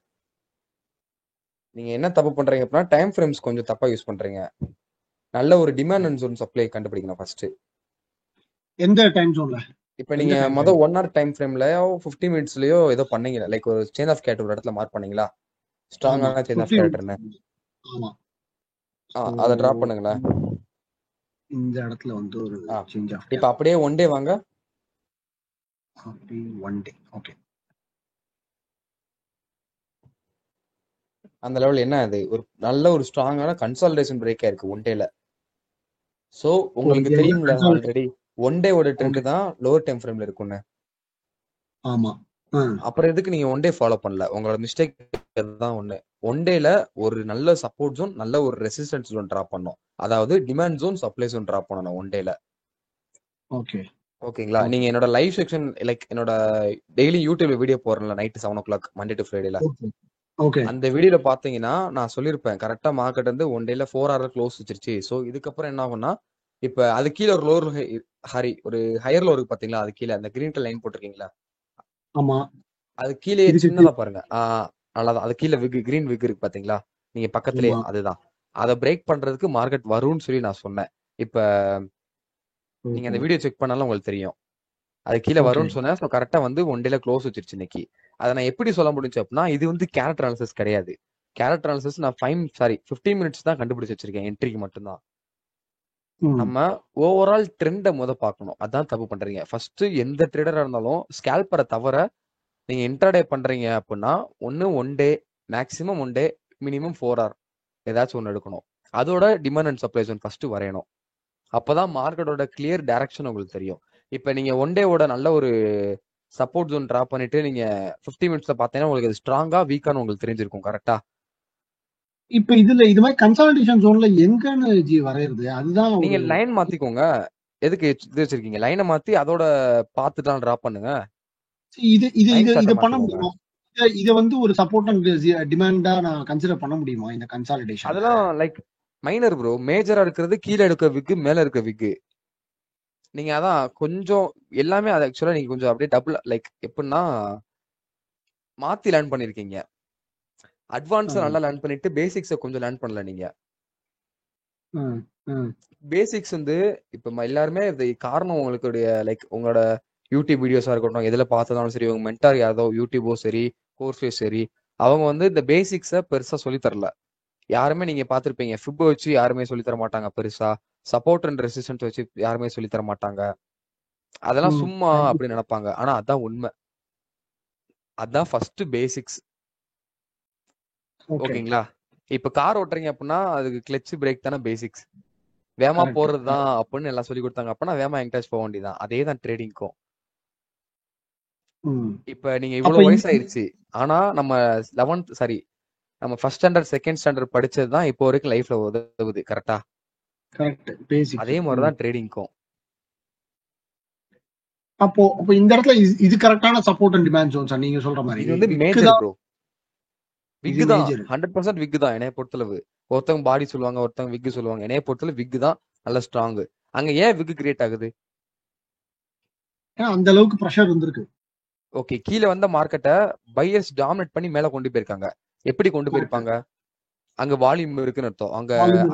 நீங்க என்ன தப்பு பண்றீங்க அப்படின்னா, டைம் ஃப்ரேம்ஸ் கொஞ்சம் தப்பா யூஸ் பண்றீங்க. நல்ல ஒரு டிமாண்ட் அண்ட் ஜோன் சப்ளை கண்டுபிடிக்கணும் ஃபர்ஸ்ட். எந்த டைம் ஜோன்ல? இப்ப நீங்க 1 hour டைம் ஃப்ரேம்ல 50 மினிட்ஸ்லயோ ஏதோ பண்ணீங்க, லைக் ஒரு சேஞ்ச் ஆஃப் கேரக்டர் ஒரு இடத்துல மார்க் பண்ணீங்களா, ஸ்ட்ராங்கான சேஞ்ச் ஆஃப் கேரக்டர்னு? ஆமா, அத டிராப் பண்ணுங்களா. இந்த இடத்துல வந்து ஒரு சேஞ்ச் ஆஃப். இப்ப அப்படியே 1 டே வாங்க. அப்படி 1 டே. ஓகே, அந்த லெவல் என்ன, அது ஒரு நல்ல ஒரு ஸ்ட்ராங்கான கன்சாலிடேஷன் பிரேக்கா இருக்கு 1 டேல. சோ உங்களுக்கு தெரியும்ல ஆல்ரெடி 1 டேவோட ட்ரெண்ட் தான் லோவர் டைம் ஃப்ரேம்ல இருக்குன்னு. ஆமா, அப்புறம் எதுக்கு நீங்க 1 டே ஃபாலோ பண்ணல? உங்களோட மிஸ்டேக் தான் 1 டேல ஒரு நல்ல சப்போர்ட் ஜோன், நல்ல ஒரு ரெசிஸ்டன்ஸ் ஜோன் டிராப் பண்ணோம். அதாவது demand zone, supply zone drop பண்ணணும் 1 டேல. ஓகேங்களா? நீங்க என்னோட லைவ் செக்ஷன், லைக் என்னோட டெய்லி யூடியூப்ல வீடியோ போறேன்ல நைட் 7 o'clock மண்டே டு ஃப்ரைடேல, அந்த வீடியோல பாத்தீங்கன்னா நான் சொல்லிருப்பேன் கரெக்டா மார்க்கெட் வந்து 1 டேல 4 hour க்ளோஸ் வச்சிருச்சு. சோ இதுக்கப்புறம் என்ன ஆகும்னா, இப்ப அது கீழே ஒரு லோவர் ஒரு ஹையர் லோ இருக்கு பாத்தீங்களா, அது கீழே அந்த கிரீன் கலர் லைன் போட்டிருக்கீங்களா? ஆமா, அது கீழே சின்னதா பாருங்க. நல்லாதான். அது கீழே கிரீன் விக் இருக்கு பாத்தீங்களா, நீங்க பக்கத்துலயே, அதுதான். அதை பிரேக் பண்றதுக்கு மார்க்கெட் வரும்னு சொல்லி நான் சொன்னேன். இப்ப நீங்க அந்த வீடியோ செக் பண்ணாலும் உங்களுக்கு தெரியும், அது கீழே வரும்னு சொன்னேன். ஸோ கரெக்டா வந்து 1 டேல க்ளோஸ் வச்சிருச்சு இன்னைக்கு. அதை நான் எப்படி சொல்ல முடிஞ்சு அப்படின்னா, இது வந்து கேரக்டர் அனாலிசிஸ் கிடையாது. கேரக்டர் அனாலிசிஸ் நான் 15 மினிட்ஸ் தான் கண்டுபிடிச்சு வச்சிருக்கேன், என்ட்ரிக்கு மட்டும்தான். நம்ம ஓவரால் ட்ரெண்டை பார்க்கணும். அதான் தப்பு பண்றீங்க. ஃபர்ஸ்ட் எந்த ட்ரேடரா இருந்தாலும் ஸ்கேல்பரை தவிர நீங்க இன்ட்ராடே பண்றீங்க அப்படின்னா, ஒன்னு 1 day, maximum 1 day, minimum 4 hour ஏதாச்சும் ஒன்று எடுக்கணும். அதோட demand and supply zone first வரையணும். அப்பதான் மார்க்கெட்டோட கிளியர் டைரக்ஷன் உங்களுக்கு தெரியும். இப்ப நீங்க ஒன் டேவோட நல்ல ஒரு சப்போர்ட் ஜோன் டிரா பண்ணிட்டு நீங்க 50 மினிட்ஸ்ல பாத்தீங்கன்னா உங்களுக்கு அது ஸ்ட்ராங்கா வீக்கான்னு உங்களுக்கு தெரிஞ்சிருக்கும். கரெக்டா? இப்ப இதுல இது மாதிரி கன்சாலிடேஷன் ஜோன்ல எங்கன்னு ஜி வரையறது? அதுதான் நீங்க ஒரு லைன் மாத்திக்கோங்க. எதுக்கு இது வச்சிருக்கீங்க? லைனை மாத்தி அதோட பார்த்துட்டு டிரா பண்ணுங்க. இது இது லைன் இது சார்ட்டை இத பண்ண மாத்திக்கோங்க. முடியுமா? இத வந்து ஒரு சப்போர்ட் அண்ட் டிமாண்டா நான் கன்சிடர் பண்ண முடியுமா இந்த கன்சாலிடேஷன்ல? அதெல்லாம் லைக் மைனர் ப்ரோ. மேஜரா இருக்கிறது கீழே இருக்க விக்கு, மேல இருக்க விக்கு. நீங்க அதான் கொஞ்சம் எல்லாமே அது ஆக்சுவலா நீங்க கொஞ்சம் அப்படியே டபுள் லைக் எப்படின்னா மாத்தி லேர்ன் பண்ணிருக்கீங்க. அட்வான்ஸை நல்லா லேர்ன் பண்ணிட்டு பேசிக்ஸை கொஞ்சம் லேர்ன் பண்ணல நீங்க. பேசிக்ஸ் வந்து இப்ப எல்லாருமே இது காரணம் உங்களுடைய லைக் உங்களோட யூடியூப் வீடியோஸா இருக்கட்டும், எதுல பார்த்ததாலும் சரி, உங்க மென்டார் யாரோ யூடியூபோ சரி, கோர்ஸோ சரி, அவங்க வந்து இந்த பேசிக்ஸை பெருசா சொல்லி தரல. யாருமே நீங்க பாத்திருப்பீங்க ஃபிப் வச்சு யாருமே சொல்லி தர மாட்டாங்க பெருசா. சப்போர்ட் அண்ட் ரெசிஸ்டன்ஸ் வச்சு யாருமே சொல்லி தர மாட்டாங்க. அதெல்லாம் சும்மா அப்படி நினைப்பாங்க. ஆனா அதான் உண்மை. அதான் ஃபர்ஸ்ட் பேசிக்ஸ். ஓகேங்களா? இப்ப கார் ஓட்டுறீங்க அப்படின்னா அதுக்கு கிளட்ச் பிரேக் தானே பேசிக்ஸ். வேமா போறதுதான் அப்படின்னு எல்லாம் சொல்லி கொடுத்தாங்க அப்படின்னா வேமா என்கரேஜ் போக வேண்டியதான். அதே தான் ட்ரேடிங்க்கும். இப்ப நீங்க இவ்வளவு வயசாயிருச்சு, ஆனா நம்ம 11th சாரி நம்ம ஃபர்ஸ்ட் ஸ்டாண்டர்ட் செகண்ட் ஸ்டாண்டர்ட் படிச்சதுதான் இப்போ வரைக்கும் லைஃப்ல உதவுது. கரெக்டா? அதே மாதிரிதான் ட்ரேடிங்க்கும். அப்போ இந்த இடத்துல இது கரெக்டான சப்போர்ட் அண்ட் டிமாண்ட் ஜோன்ஸ் நீங்க சொல்ற மாதிரி? இது வந்து மேஜர் ப்ரோ. விக்கு தான் 100% விக்கு தான் என்னைய பொறுத்தளவு. ஒருத்தவங்க பாடி சொல்லுவாங்க, ஒருத்தவங்க விக்கு சொல்லுவாங்க. என்னைய பொறுத்தளவு விக்கு தான் நல்ல ஸ்ட்ராங். அங்க ஏன் விக்கு கிரியேட் ஆகுது? அந்த அளவுக்கு பிரஷர் இருந்திருக்கு. ஓகே, கீழே வந்த மார்க்கெட்டை பையர்ஸ் டாமினேட் பண்ணி மேல கொண்டு போயிருக்காங்க. எப்படி கொண்டு போயிருப்பாங்க? அங்க வால்யூம் இருக்குன்னு அர்த்தம்.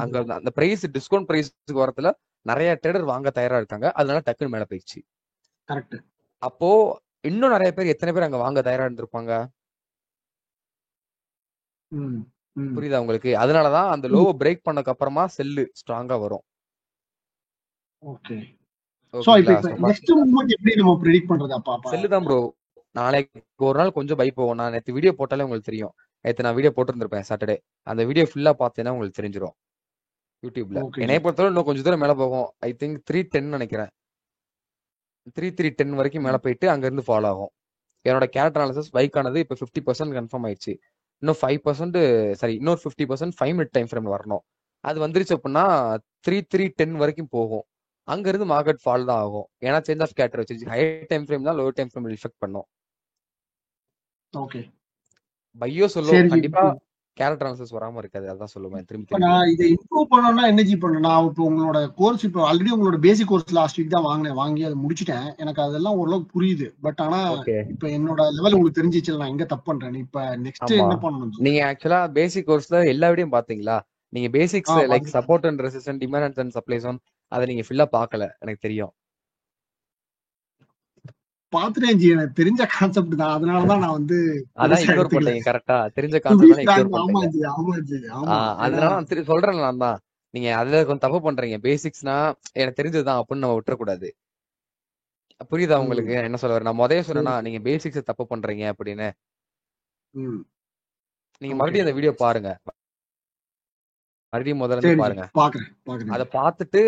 அங்க அந்த பிரைஸ் டிஸ்கவுண்ட் பிரைஸ்க்கு வரத்துல நிறைய ட்ரேடர் வாங்க தயாரா இருக்காங்க. அதனால டக்குன்னு மேல போயிடுச்சு. கரெக்ட். அப்போ இன்னும் நிறைய பேர் எத்தனை பேர் அங்க வாங்க தயாரா இருந்திருப்பாங்க? புரியுதா உங்களுக்கு? அதனாலதான் அந்த லோவை பிரேக் பண்ணதுக்கு அப்புறமா செல்லு ஸ்ட்ராங்கா வரும். ஓகே. சோ இப்போ நெக்ஸ்ட் மூவ்மென்ட் எப்படி நம்ம பிரெடிக்ட் பண்றது? அப்பா செல்லு தான் ப்ரோ. நாளைக்கு ஒரு நாள் கொஞ்சம் பை போவோம். நான் நேற்று வீடியோ போட்டாலே உங்களுக்கு தெரியும். நேற்று நான் வீடியோ போட்டிருந்திருப்பேன் சாட்டர்டே. அந்த வீடியோ ஃபுல்லா பார்த்தேன்னா உங்களுக்கு தெரிஞ்சிடும் யூடியூப்ல. என்னைய பொறுத்தவரை இன்னும் கொஞ்சம் தூரம் மேல போகும். ஐ திங்க் 310 நினைக்கிறேன். 310 வரைக்கும் மேல போயிட்டு அங்க இருந்து ஃபாலோ ஆகும். என்னோட கேரக்டர் அனாலிசிஸ் பைக் ஆனது இப்போ 50% கன்ஃபார்ம் ஆயிடுச்சு. இன்னும் 5% சாரி இன்னொரு 50% 5 மினிட் டைம் ஃப்ரேம் வரணும். அது வந்துருச்சு அப்படின்னா 310 வரைக்கும் போகும். அங்க இருந்து மார்க்கெட் ஃபால் தான் ஆகும். ஏன்னா சேஞ்ச் ஆஃப் கேரக்டர் வச்சிருச்சு. ஹை டைம் ஃப்ரேம் தான் லோ டைம் ஃப்ரேம் ரிஃப்ளெக்ட் பண்ணும். ஓகே. பையோ சொல்லுவோம் கண்டிப்பா கேரக்டர் அனாலிசிஸ் வராம இருக்காது. அதான் சொல்லுவேன் திரும்பி. நான் இதை இம்ப்ரூவ் பண்ணனும்னா என்ன பண்ணணும்? நான் இப்போ உங்களோட கோர்ஸ் இப்போ ஆல்ரெடி உங்களோட பேசிக் கோர்ஸ் லாஸ்ட் வீக் தான் வாங்கி அதை முடிச்சிட்டேன். எனக்கு அதெல்லாம் ஓரளவுக்கு புரியுது. பட் ஆனா இப்போ என்னோட லெவல் உங்களுக்கு தெரிஞ்சிச்சு நான் எங்க தப்பு பண்றேன். இப்ப நெக்ஸ்ட் என்ன பண்ணணும்? நீங்க ஆக்சுவலா பேசிக் கோர்ஸ்ல எல்லா வீடியோயும் பாத்தீங்களா? நீங்க basics like support and resistance, demand and supply zone அதை நீங்க ஃபுல்லா பார்க்கல. எனக்கு தெரியும். பாத்துட்டேன் ஜி. எனக்கு தெரிஞ்ச கான்செப்ட் தான். அதனாலதான் நான் வந்து அதான் இக்னோர் பண்ணீங்க. கரெக்டா? தெரிஞ்ச கான்செப்ட் தான் இக்னோர் பண்ணீங்க. அதனால நான் சொல்றேன். நான் தான் நீங்க அதுல கொஞ்சம் தப்பு பண்றீங்க. பேசிக்ஸ்னா எனக்கு தெரிஞ்சதுதான் அப்படின்னு நம்ம விட்டுறக்கூடாது. புரியுதா உங்களுக்கு என்ன சொல்ல வரேன்? நான் முதல்ல சொன்னேன்னா நீங்க பேசிக்ஸ் தப்பு பண்றீங்க அப்படின்னு. நீங்க மறுபடியும் அந்த வீடியோ பாருங்க. மறுபடியும் முதல்ல இருந்து பாருங்க. அதை பார்த்துட்டு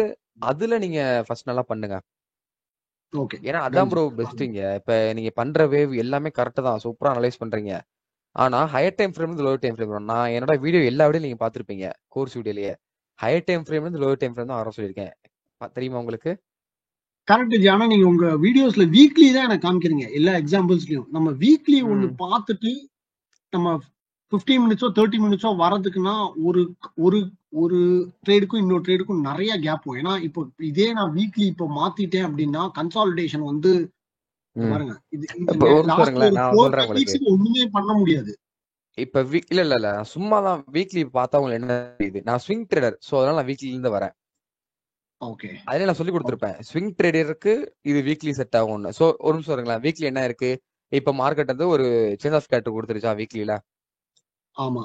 அதுல நீங்க ஃபர்ஸ்ட் நல்லா பண்ணுங்க. ஏன்னா அதான் ப்ரோ பெஸ்ட்ங்க. இப்ப நீங்க பண்ற வேவ் எல்லாமே கரெக்ட் தான். சூப்பரா அனலைஸ் பண்றீங்க. ஆனா ஹையர் டைம் ஃப்ரேம் இருந்து லோவர் டைம் ஃப்ரேம். நான் என்னோட வீடியோ எல்லா வீடியோ நீங்க பாத்திருப்பீங்க. கோர்ஸ் வீடியோலயே ஹையர் டைம் ஃப்ரேம் இருந்து லோவர் டைம் ஃப்ரேம் தான் வர சொல்லியிருக்கேன். தெரியுமா உங்களுக்கு? Correct G. ஆனா நீங்க உங்க வீடியோஸ்ல வீக்லி தான் எனக்கு காமிக்கிறீங்க எல்லா எக்ஸாம்பிள்ஸ்லயும். நம்ம வீக்லி ஒன்னு பார்த்துட்டு நம்ம 15 மினிட்ஸோ 30 மினிட்ஸோ வரதுக்குன்னா ஒரு ஒரு ஒரு ட்ரேடுக்கும் இன்னொரு ட்ரேடுக்கும் நிறைய கேப் போகும். ஏன்னா இப்போ இதே நான் வீக்லி இப்போ மாத்திட்டேன் அப்படின்னா கன்சாலிடேஷன் வந்து பாருங்க ஒண்ணுமே பண்ண முடியாது. இப்ப இல்ல சும்மாதான் வீக்லி பார்த்தா உங்களுக்கு என்ன தெரியுது? நான் ஸ்விங் ட்ரேடர். சோ அதனால நான் வீக்லில இருந்து வரேன். ஓகே. அதுல நான் சொல்லி கொடுத்திருப்பேன். ஸ்விங் ட்ரேடருக்கு இது வீக்லி செட் ஆகும்னு. சோ ஒரு நிமிஷம் வருங்களேன். வீக்லி என்ன இருக்கு? இப்ப மார்க்கெட் வந்து ஒரு சேஞ்ச் ஆஃப் கேரக்டர் கொடுத்துருச்சா வீக்லில? ஆமா.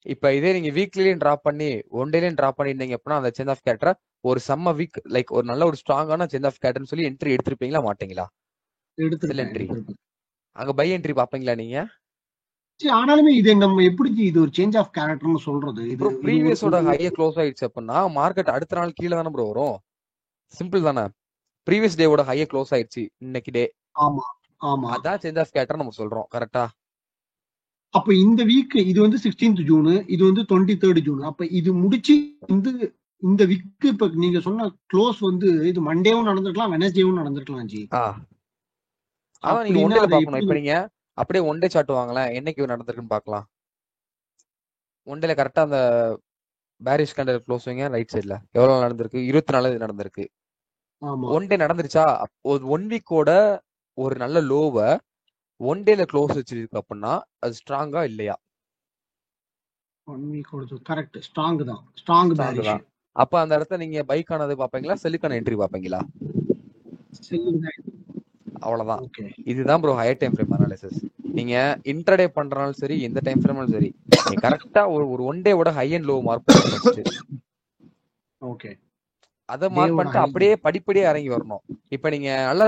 இப்ப இதே நீங்க வீக்லியும் டிராப் பண்ணி ஒன் டேலயும் டிராப் பண்ணிருந்தீங்க அப்படின்னா அந்த சேஞ்ச் ஆஃப் கேரக்டர் ஒரு செம்ம வீக் லைக் ஒரு நல்ல ஒரு ஸ்ட்ராங்கான சேஞ்ச் ஆஃப் கேரக்டர்னு சொல்லி என்ட்ரி எடுத்திருப்பீங்களா மாட்டீங்களா? என்ட்ரி அங்க பை என்ட்ரி பாப்பீங்களா நீங்க? சரி, ஆனாலுமே இது நம்ம எப்படி இது ஒரு சேஞ்ச் ஆஃப் கேரக்டர்னு சொல்றது? இது ப்ரோ இது ஒரு ப்ரீவியஸோட ஹையை க்ளோஸ் ஆயிடுச்சு அப்படின்னா மார்க்கெட் அடுத்த நாள் கீழே தானே ப்ரோ வரும். சிம்பிள் தானே. ப்ரீவியஸ் டேவோட ஹையை க்ளோஸ் ஆயிடுச்சு இன்னைக்கு டே, ஆமா ஆமா. அதான் சேஞ்ச் ஆஃப் கேரக்டர் நம்ம சொல்றோம். கரெக்டா? அப்ப இந்த வீக் இது வந்து 16th ஜூன், இது வந்து 23rd ஜூன். அப்ப இது முடிச்சு வந்து இந்த வீக் இப்ப நீங்க சொன்ன க்ளோஸ் வந்து இது மண்டேவும் நடந்திருக்கலாம், வெனஸ்டேவும் நடந்திருக்கலாம் ஜி. அதான் நீங்க அப்படின்னா ஒன்டேல அது பாக்கணும். எப்படி? இப்ப நீங்க அப்படியே ஒன் டே சார்ட் வாங்கலாம், என்னைக்கு நடந்திருக்குன்னு பாக்கலாம். ஒன் டேல கரெக்டா அந்த பேரிஷ் கேண்டல் க்ளோஸ் வைங்க ரைட் சைட்ல எவ்வளவு நடந்திருக்கு, 24 நடந்திருக்கு. ஆமா. ஒன் டே நடந்துருச்சா, ஒரு 1 வீக்கோட ஒரு நல்ல லோவை ஒன் டேல க்ளோஸ் வச்சிருக்கு அப்படின்னா அது ஸ்ட்ராங்கா இல்லையா? 1 வீக் கொடுத்து கரெக்ட், ஸ்ட்ராங் தான், ஸ்ட்ராங் ஸ்ட்ராங் பேரிஷ். தான். அப்ப அந்த இடத்துல நீங்க பைக் ஆனது பாப்பீங்களா, செல்லுக்கான என்ட்ரி பாப்பீங்களா? அவ்வளவுதான். ஓகே. இதுதான் bro higher time frame analysis. நீங்க இன்ட்ராடே பண்றனாலும் சரி, எந்த டைம் ஃப்ரேம்னாலும் சரி, நீங்க கரெக்டா ஒரு ஒன் டேவோட ஹை அண்ட் லோ மார்க் பண்ணுங்க ஃபர்ஸ்ட். ஓகே. அதை மார்க் பண்ணிட்டு அப்படியே படிப்படியே இறங்கி வரணும். இப்ப நீங்க நல்ல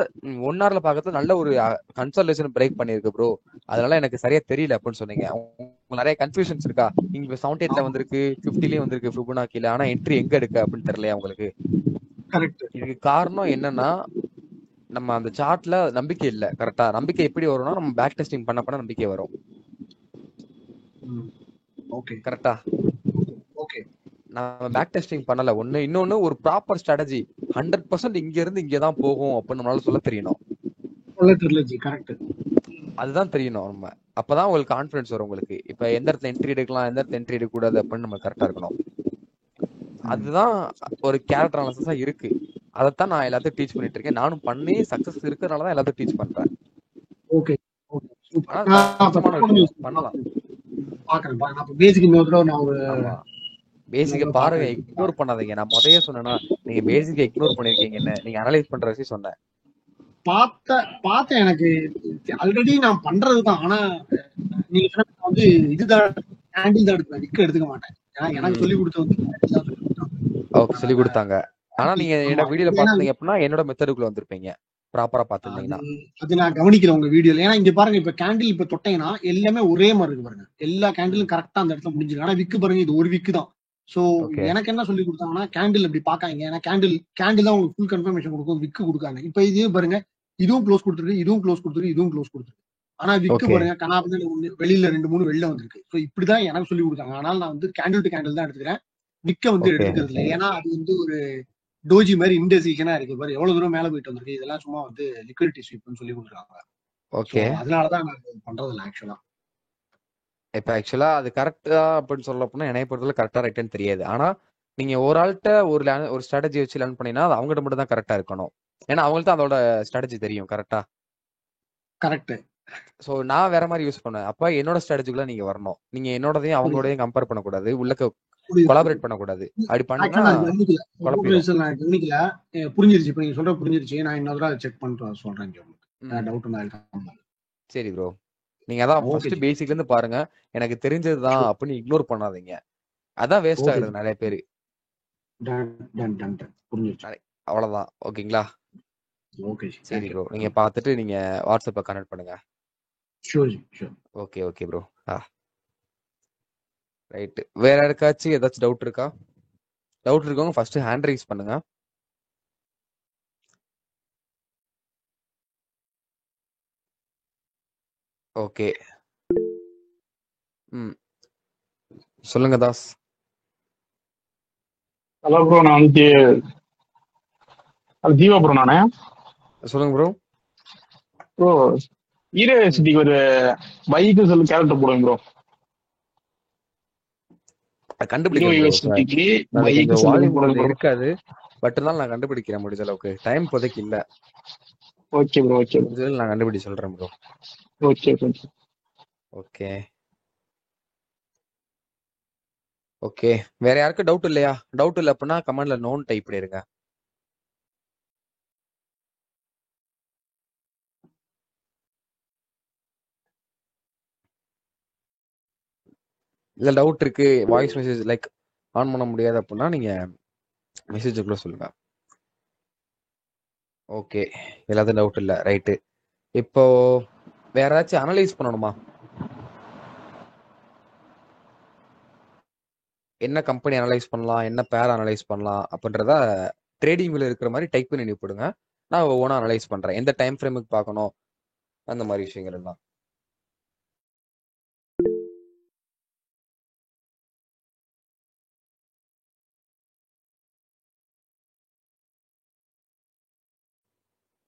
1 ஹவர்ல பாக்கிறது நல்ல ஒரு கன்சல்டேஷன் பிரேக் பண்ணிருக்கு ப்ரோ, அதனால எனக்கு சரியா தெரியல அப்படின்னு சொன்னீங்க. உங்களுக்கு நிறைய கன்ஃபியூஷன்ஸ் இருக்கா? இங்க 78ல வந்திருக்கு, 50லயும் வந்திருக்கு ஃபிபோனாக்கில, ஆனா என்ட்ரி எங்க எடுக்க அப்படின்னு தெரியலையா உங்களுக்கு? கரெக்ட். இதுக்கு காரணம் என்னன்னா நம்ம அந்த சார்ட்ல நம்பிக்கை இல்ல. கரெக்டா? நம்பிக்கை எப்படி வரும்னா நம்ம பேக் டெஸ்டிங் பண்ண பண்ண நம்பிக்கை வரும். ஓகே. கரெக்டா? ஓகே. நம்ம பேக் டெஸ்டிங் பண்ணல ஒண்ணு. இன்னொன்னு ஒரு ப்ராப்பர் ஸ்ட்ராட்டஜி 100% இங்க இருந்து இங்க தான் போகும் அப்படின்னு நம்மளால சொல்ல தெரியணும். சொல்ல தெரியல ஜி. கரெக்ட். அதுதான் தெரியணும் நம்ம. அப்பதான் உங்களுக்கு கான்ஃபிடன்ஸ் வரும் உங்களுக்கு. இப்ப எந்த இடத்துல என்ட்ரி எடுக்கலாம், எந்த இடத்துல என்ட்ரி எடுக்க கூடாது அப்படின்னு நம்ம கரெக்டா இருக்கணும். அதுதான் ஒரு கேரக்டர் அனாலிசிஸா இருக்கு. அதைத்தான் நான் எல்லாத்தையும் டீச் பண்ணிட்டு இருக்கேன். நானும் பண்ணி சக்சஸ் இருக்கிறதுனால தான் எல்லாத்தையும் டீச் பண்றேன். ஓகே. ஓகே. ஆனா கஷ்டமான விஷயம். பண்ணலாம். பாக்குறேன். அப்ப பேசிக் இன்னொரு தடவை நான் ஒரு பேசிக்க பாருங்க, இக்னோர் பண்ணாதீங்க. நான் முதல்ல சொன்னேன்னா நீங்க பேசிக்க இக்னோர் பண்ணிருக்கீங்கன்னு. நீங்க அனலைஸ் பண்ற விஷயம் சொன்னேன். பார்த்தேன். எனக்கு ஆல்ரெடி நான் பண்றதுதான். ஆனா நீங்க சொன்ன வந்து இதுதான் ஹேண்டில் தான் எடுப்பேன், விக்க எடுத்துக்க மாட்டேன். ஏன்னா எனக்கு சொல்லி கொடுத்த வந்து ஓகே, சொல்லி கொடுத்தாங்க. ஆனா நீங்க என்னோட வீடியோல பாத்தீங்க அப்படின்னா என்னோட மெத்தடுக்குள்ள வந்திருப்பீங்க ப்ராப்பரா பாத்துருந்தீங்கன்னா. அது நான் கவனிக்கல உங்க வீடியோல. ஏன்னா இங்க பாருங்க, இப்ப கேண்டில் இப்ப தொட்டீங்கன்னா எல்லாமே ஒரே மாதிரி இருக்கு பாருங்க. எல்லா கேண்டிலும் கரெக்டா அந்த இடத்துல முடிஞ்சிருக்கு. ஆனா விக்கு பாருங்க, இது ஒரு விக்கு தான். சோ எனக்கு என்ன சொல்லி கொடுத்தாங்கன்னா கேண்டில் இப்படி பாக்காங்க. ஏன்னா கேண்டில் தான் உங்களுக்கு ஃபுல் கன்ஃபர்மேஷன் கொடுக்கும், விக்கு கொடுக்காங்க. இப்ப இதே பாருங்க, இதுவும் க்ளோஸ் கொடுத்துருக்கு, இதுவும் க்ளோஸ் கொடுத்துருக்கு, இதுவும் க்ளோஸ் கொடுத்துருக்கு. ஆனா விக்கு பாருங்க கனாபுன்னு வெளியில 2-3 வெளில வந்திருக்கு. சோ இப்படிதான் எனக்கு சொல்லி கொடுத்தாங்க. ஆனால் நான் வந்து கேண்டில் டு கேண்டில் தான் எடுத்துக்கிறேன், விக்க வந்து எடுத்துக்கிறது இல்லை. ஏன்னா அது வந்து ஒரு டோஜி மாதிரி இன்டெசிஷனா இருக்கு பாரு, எவ்வளவு தூரம் மேல போயிட்டு வந்திருக்கு. இதெல்லாம் சும்மா வந்து லிக்விடிட்டி ஸ்வீப்னு சொல்லி கொடுக்குறாங்க. ஓகே, அதனாலதான் நான் பண்றது இல்லை ஆக்சுவலா. இப்ப ஆக்சுவலா அது கரெக்டா அப்படின்னு சொல்ல போனா என்னைய பொறுத்தவரை கரெக்டா ரைட்னு தெரியாது. ஆனா நீங்க ஒரு ஆள்கிட்ட ஒரு ஸ்ட்ராட்டஜி வச்சு லேர்ன் பண்ணீங்கன்னா அது அவங்ககிட்ட மட்டும் தான் கரெக்டா இருக்கணும். ஏன்னா அவங்களுக்கு தான் அதோட ஸ்ட்ராட்டஜி தெரியும். கரெக்டா? கரெக்ட். சோ நான் வேற மாதிரி யூஸ் பண்ணேன். அப்ப என்னோட ஸ்ட்ராட்டஜிக்குள்ள நீங்க வரணும். நீங்க என்னோடதையும் அவங்களோடையும் கம்பேர் பண்ணக்கூடாது, உள்ளக்க கொலாபரேட் பண்ணக்கூடாது. அப்படி பண்ணா கவனிக்கல. புரிஞ்சிருச்சு. இப்ப நீங்க சொல்ற புரிஞ்சிருச்சு. நான் இன்னொரு தடவை செக் பண்ணிட்டு சொல்றேன். டவுட். சரி ப்ரோ, நீங்க அதான் ஃபர்ஸ்ட் பேசிக்ல இருந்து பாருங்க. எனக்கு தெரிஞ்சதுதான் அப்படின்னு இக்னோர் பண்ணாதீங்க. அதான் வேஸ்ட் ஆகுது நிறைய பேரு. அவ்வளவுதான். ஓகேங்களா? சரி ப்ரோ, நீங்க பாத்துட்டு நீங்க வாட்ஸ்அப்ல கனெக்ட் பண்ணுங்க. Okay okay bro. ரைட். வேற யாருக்காச்சும் ஏதாச்சும் டவுட் இருக்கா? டவுட் இருக்கவங்க ஃபர்ஸ்ட் ஹேண்ட் ரைஸ் பண்ணுங்க. ஓகே. சொல்லுங்க தாஸ். ஹலோ ப்ரோ, நான் வந்து ஜீவா ப்ரோ. நானே சொல்லுங்க ப்ரோ. ப்ரோ யூனிவர்சிட்டிக்கு ஒரு பைக்கு சொல்லி கேரக்டர் போடுங்க ப்ரோ. கண்டுபிடிக்கிறேன் இருக்காது, பட் இருந்தாலும் நான் கண்டுபிடிக்கிறேன் முடிஞ்ச அளவுக்கு. டைம் இப்போதைக்கு இல்ல. Okay bro. ஓகே, நான் கண்டுபிடி சொல்றேன் ப்ரோ. Okay okay okay. வேற யாருக்கும் டவுட் இல்லையா? டவுட் இல்ல அப்படின்னா கமெண்ட்ல நோன் டைப் பண்ணிருங்க. இல்ல டவுட் இருக்கு, வாய்ஸ் மெசேஜ் லைக் ஆன் பண்ண முடியாது அப்படின்னா நீங்க மெசேஜுக்குள்ள சொல்லுங்க. ஓகே, எல்லாத்தையும் டவுட் இல்ல. ரைட்டு. இப்போ வேற ஏதாச்சும் அனலைஸ் பண்ணணுமா? என்ன கம்பெனி அனலைஸ் பண்ணலாம், என்ன பேர் அனலைஸ் பண்ணலாம் அப்படின்றத ட்ரேடிங் வியூல இருக்கிற மாதிரி டைப் பண்ணி அனுப்பிவிடுங்க. நான் ஒவ்வொன்றா அனலைஸ் பண்றேன். எந்த டைம் ஃப்ரேமுக்கு பார்க்கணும் அந்த மாதிரி விஷயங்கள் எல்லாம்.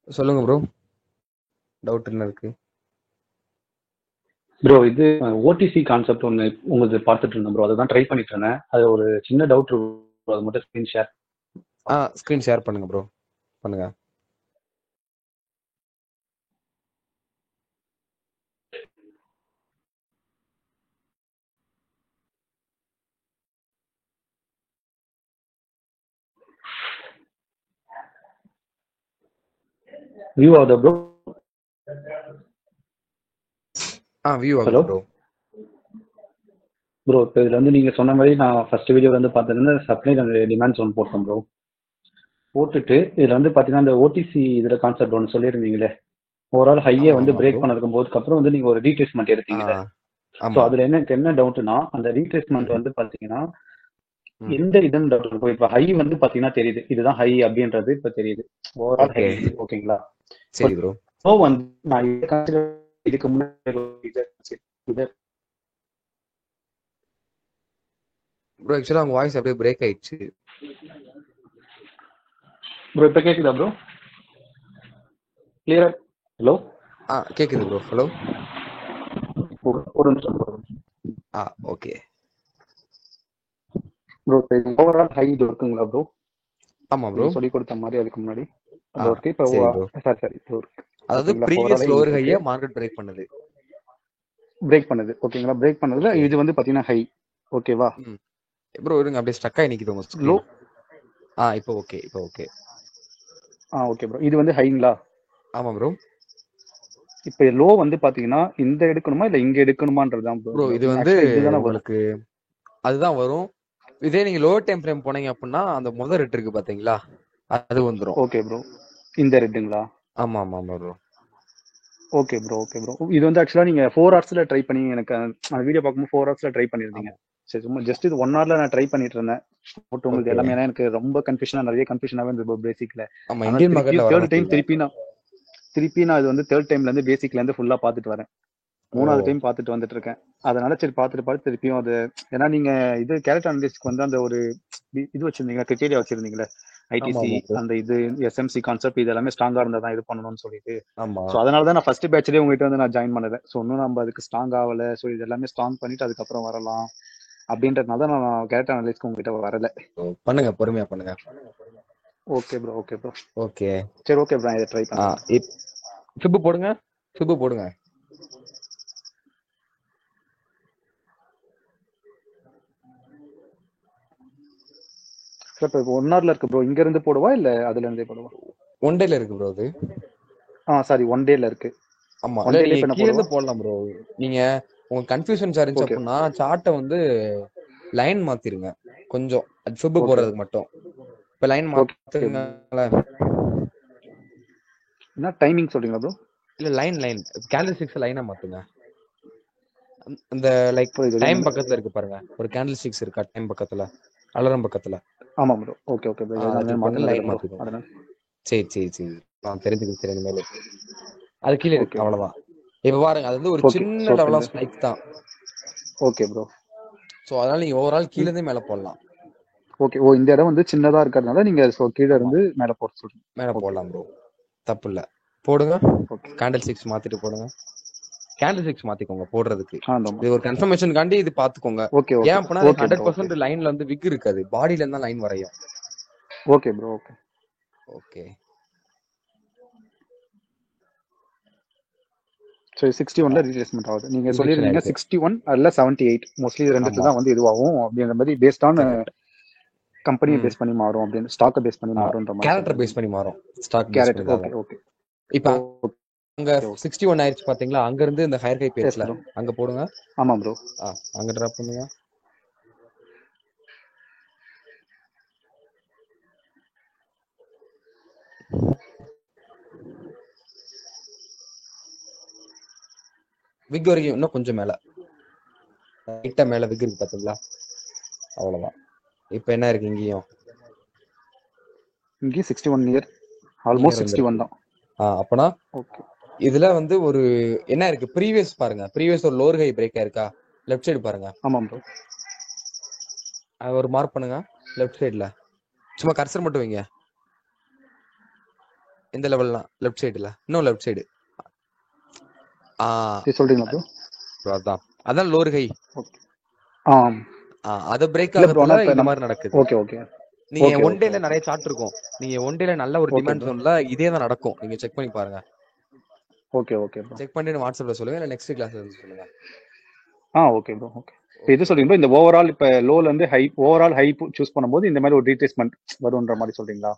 சொல்லுங்க ப்ரோ, டவுட் என்ன இருக்கு? ப்ரோ இது ஓடிசி கான்செப்ட் ஒன்று உங்களுக்கு பார்த்துட்டு இருந்தேன் ப்ரோ, அதை தான் ட்ரை பண்ணிட்டு இருந்தேன். அது ஒரு சின்ன டவுட் இருக்கும், அது மட்டும் ஸ்க்ரீன் ஷேர். ஸ்க்ரீன் ஷேர் பண்ணுங்க ப்ரோ, பண்ணுங்க. வியூ ஆகுதா ப்ரோ? வியூ ஆகுது ஹலோ ப்ரோ. ப்ரோ இப்போ இதில் வந்து நீங்கள் சொன்ன மாதிரி நான் ஃபர்ஸ்ட் வீடியோ வந்து பார்த்ததுன்னா சப்ளை அண்ட் டிமாண்ட்ஸ் ஒன்று போட்டேன் ப்ரோ. போட்டுட்டு இதில் வந்து பார்த்தீங்கன்னா இந்த ஓடிசி இதில் கான்செப்ட் ஒன்று சொல்லியிருந்தீங்களே, ஓவரால் ஹையை வந்து பிரேக் பண்ணதுக்கும் போதுக்கப்புறம் வந்து நீங்கள் ஒரு ரீட்ரேஸ்மெண்ட் எடுத்தீங்களே. ஸோ அதில் எனக்கு என்ன டவுட்னா, அந்த ரீட்ரேஸ்மெண்ட் வந்து பார்த்தீங்கன்னா எந்த இதுன்னு டவுட் இருக்கும். இப்போ ஹை வந்து பார்த்தீங்கன்னா தெரியுது, இதுதான் ஹை அப்படின்றது இப்போ தெரியுது, ஓவரால் ஹை. ஓகேங்களா? சரி ப்ரோ. ஸோ வந்து நான் இதுக்கு முன்னாடி ப்ரோ ஆக்சுவலா உங்க வாய்ஸ் அப்படியே பிரேக் ஆயிடுச்சு ப்ரோ. இப்போ கேக்குதா ப்ரோ? கிளியரா? ஹலோ கேக்குது ப்ரோ. ஹலோ, ஒரு நிமிஷம் bro. Okay bro overall high இது இருக்குங்களா ப்ரோ? ஆமா ப்ரோ, சொல்லி கொடுத்த மாதிரி அதுக்கு முன்னாடி அது இருக்கு. இப்போ சரி அதாவது ப்ரீவியஸ் லோவர் ஹையை மார்க்கெட் பிரேக் பண்ணுது. ஓகேங்களா? பிரேக் பண்ணதுல இது வந்து பாத்தீங்கன்னா ஹை. ஓகேவா ப்ரோ? இருங்க, அப்படியே ஸ்டக் ஆகி நிக்குது உங்க ஸ்க்ரீன். இப்போ ஓகே, இப்போ ஓகே. ஓகே ப்ரோ, இது வந்து ஹைங்களா? ஆமா ப்ரோ. இப்போ லோ வந்து பாத்தீங்கன்னா இந்த எடுக்கணுமா இல்ல இங்க எடுக்கணுமான்றதுதான் ப்ரோ. இது வந்து உங்களுக்கு அதுதான் வரும். இதே நீங்க லோவர் டைம் ஃப்ரேம் போனீங்க அப்படின்னா அந்த முதல் ரெட் இருக்கு பாத்தீங்களா, அது வந்துரும். ஓகே ப்ரோ, இந்த ரெட்டுங்களா? ஆமா ஆமா ஆமா ப்ரோ. Okay bro. இது வந்து ஆக்சுவலா நீங்க 4 ஹவர்ஸ்ல ட்ரை பண்ணி எனக்கு அந்த வீடியோ பார்க்கும்போது 4 ஹவர்ஸ்ல ட்ரை பண்ணிருந்தீங்க. சரி, சும்மா ஜஸ்ட் இது 1 ஹவர்ல நான் ட்ரை பண்ணிட்டு இருந்தேன். உங்களுக்கு எல்லாமே எனக்கு ரொம்ப நிறைய கன்ஃபியூஷனாவே இருந்தது பேசிக்ல. இந்தியன் மார்க்கெட்ல திருப்பி நான் இது வந்து தேர்ட் டைம்ல இருந்து பேசிக்ல இருந்து ஃபுல்லா பாத்துட்டு வரேன். 3வது டைம் பாத்துட்டு வந்துட்டு இருக்கேன். அதனால சரி பார்த்து திருப்பியும் அது, ஏன்னா நீங்க இது கேரக்டர் அனலிஸ்ட்க்கு வந்து அந்த ஒரு இது வச்சிருந்தீங்க, கிரைட்டீரியா வச்சிருந்தீங்கல்ல, ஐடிசி அந்த இது எஸ்எம்சி கான்செப்ட் இது எல்லாமே ஸ்ட்ராங்கா இருந்தா தான் இது பண்ணணும்னு சொல்லிட்டு. சோ அதனால தான் நான் ஃபர்ஸ்ட் பேட்ச்லயே உங்ககிட்ட வந்து நான் ஜாயின் பண்ணது. சோ இன்னும் நம்ம அதுக்கு ஸ்ட்ராங் ஆகல. சோ இது எல்லாமே ஸ்ட்ராங் பண்ணிட்டு அதுக்கப்புறம் வரலாம் அப்படின்றதுனால தான் நான் கேரக்டர் அனலிஸ்ட்க்கு உங்ககிட்ட வரல. பண்ணுங்க, பொறுமையா பண்ணுங்க. Okay bro. ஓகே சரி, ஓகே ப்ரோ, இதை ட்ரை பண்ணுங்க. ஃபிப் போடுங்க. இப்போ 1 ஹவர்ல இருக்கு ப்ரோ. இங்க இருந்து போடுவா இல்ல அதுல இருந்தே போடுவா? 1 டேல இருக்கு ப்ரோ அது. சாரி, 1 டேல இருக்கு. ஆமா, இல்ல நீங்க கீழ இருந்து போடலாம் ப்ரோ. நீங்க உங்க கன்ஃபியூஷன்ஸ் இருந்துச்சு அப்படின்னா சார்ட்டை வந்து லைன் மாத்திருங்க கொஞ்சம், அது ஃபிப் போடுறதுக்கு மட்டும். இப்ப லைன் மாத்துங்க. என்ன டைமிங் சொல்றீங்களா ப்ரோ? இல்ல லைன் கேண்டில் ஸ்டிக்ஸ் லைனா மாத்துங்க. அந்த லைக் டைம் பக்கத்துல இருக்கு பாருங்க, ஒரு கேண்டில் ஸ்டிக்ஸ் இருக்கா டைம் பக்கத்துல, அலாரம் பக்கத்துல. ஆமா ப்ரோ. ஓகே ப்ரோ, லைன் மாத்திக்கோங்க. சரி நான் தெரிஞ்சுக்கிறேன் மேலே. அது கீழே இருக்கு, அவ்வளவுதான். இப்ப பாருங்க, அது வந்து ஒரு சின்ன லெவல் ஆஃப் ஸ்பைக் தான். Okay bro. சோ அதனால நீங்க ஓவரால் கீழ இருந்து மேல போடலாம். ஓகே. இந்த இடம் வந்து சின்னதா இருக்கிறதுனால நீங்க கீழ இருந்து மேல போட சொல்றீங்க. மேல போடலாம் ப்ரோ, தப்பு இல்ல. போடுங்க. கேண்டில் ஸ்டிக்ஸ் மாத்திட்டு போடுங்க. கேண்டில் ஸ்டிக்ஸ் மாத்திக்கோங்க போடுறதுக்கு. இது ஒரு கன்ஃபர்மேஷன் காண்டி இது பாத்துக்கோங்க. ஏன் அப்படின்னா 100% லைன்ல வந்து விக் இருக்காது, பாடியில இருந்தா லைன் வரையும். Okay bro. ஓகே. சோ 61ல ரீப்ளேஸ்மென்ட் ஆகுது. நீங்க சொல்லிருந்தீங்க 61 அல்ல 78 மோஸ்ட்லி ரெண்டுத்துல தான் வந்து இதுவாகும் அப்படின்ற மாதிரி, பேஸ்ட் ஆன் கம்பெனியை பேஸ் பண்ணி மாறும் அப்படின்னு, ஸ்டாக்கை பேஸ் பண்ணி மாறும்ன்ற மாதிரி, கேரக்டர் பேஸ் பண்ணி மாறும், ஸ்டாக் பேஸ் பண்ணி. ஓகே. இப்போ அங்க 61 ஆயிருச்சு பாத்தீங்களா, அங்க இருந்து இந்த ஹையர் ஹை பேஜ்ல அங்க போடுங்க. ஆமா ப்ரோ. அங்க டிராப் பண்ணுங்க. விக் வரைக்கும் இன்னும் கொஞ்சம் மேல, லைட்டா மேல விக் இருக்கு பாத்தீங்களா, அவ்வளவுதான். இப்ப என்ன இருக்கு இங்கேயும் இங்கே 61 இயர், நியர் ஆல்மோஸ்ட் வந்துருக்கு. 61 தான். அப்பனா ஓகே இதுல வந்து ஒரு என்ன இருக்கு, ப்ரீவியஸ் பாருங்க, ப்ரீவியஸ் ஒரு லோவர் ஹை பிரேக்கா இருக்கா, லெஃப்ட் சைடு பாருங்க, ஆமாம் ப்ரோ. அது ஒரு மார்க் பண்ணுங்க லெஃப்ட் சைடுல, சும்மா கர்சர் மட்டும் வைங்க. எந்த லெவல்லாம் லெஃப்ட் சைடுல, இன்னும் லெஃப்ட் சைடு. சொல்றீங்களா ப்ரோ? அதான் அதான் லோவர் ஹை. ஓகே. ஆ அத பிரேக் இல்ல ப்ரோ, ஆகறதுல ஆனா இப்ப இந்த நம்ம மாதிரி நடக்குது. ஓகே ஓகே நீங்க ஓகே ஒன் ஓகே டேல ஓகே நிறைய சார்ட் இருக்கும், நீங்க ஒன் டேல நல்ல ஒரு ஓகே டிமாண்ட் ப்ரோ. ஜோன்ல இதே தான் நடக்கும், நீங்க செக் பண்ணி பாருங்க. Okay okay bro. செக் பண்ணிட்டு வாட்ஸ்அப்ல சொல்லுங்க, இல்ல நெக்ஸ்ட் கிளாஸ்ல சொல்லுங்க. Okay bro. ஓகே. இப்போ இது சொல்றீங்க இந்த ஓவரால் இப்ப லோல இருந்து ஹை, ஓவரால் ஹை சூஸ் பண்ணும்போது இந்த மாதிரி ஒரு ரீட்ரேஸ்மெண்ட் வரும்ன்ற மாதிரி சொல்றீங்களா?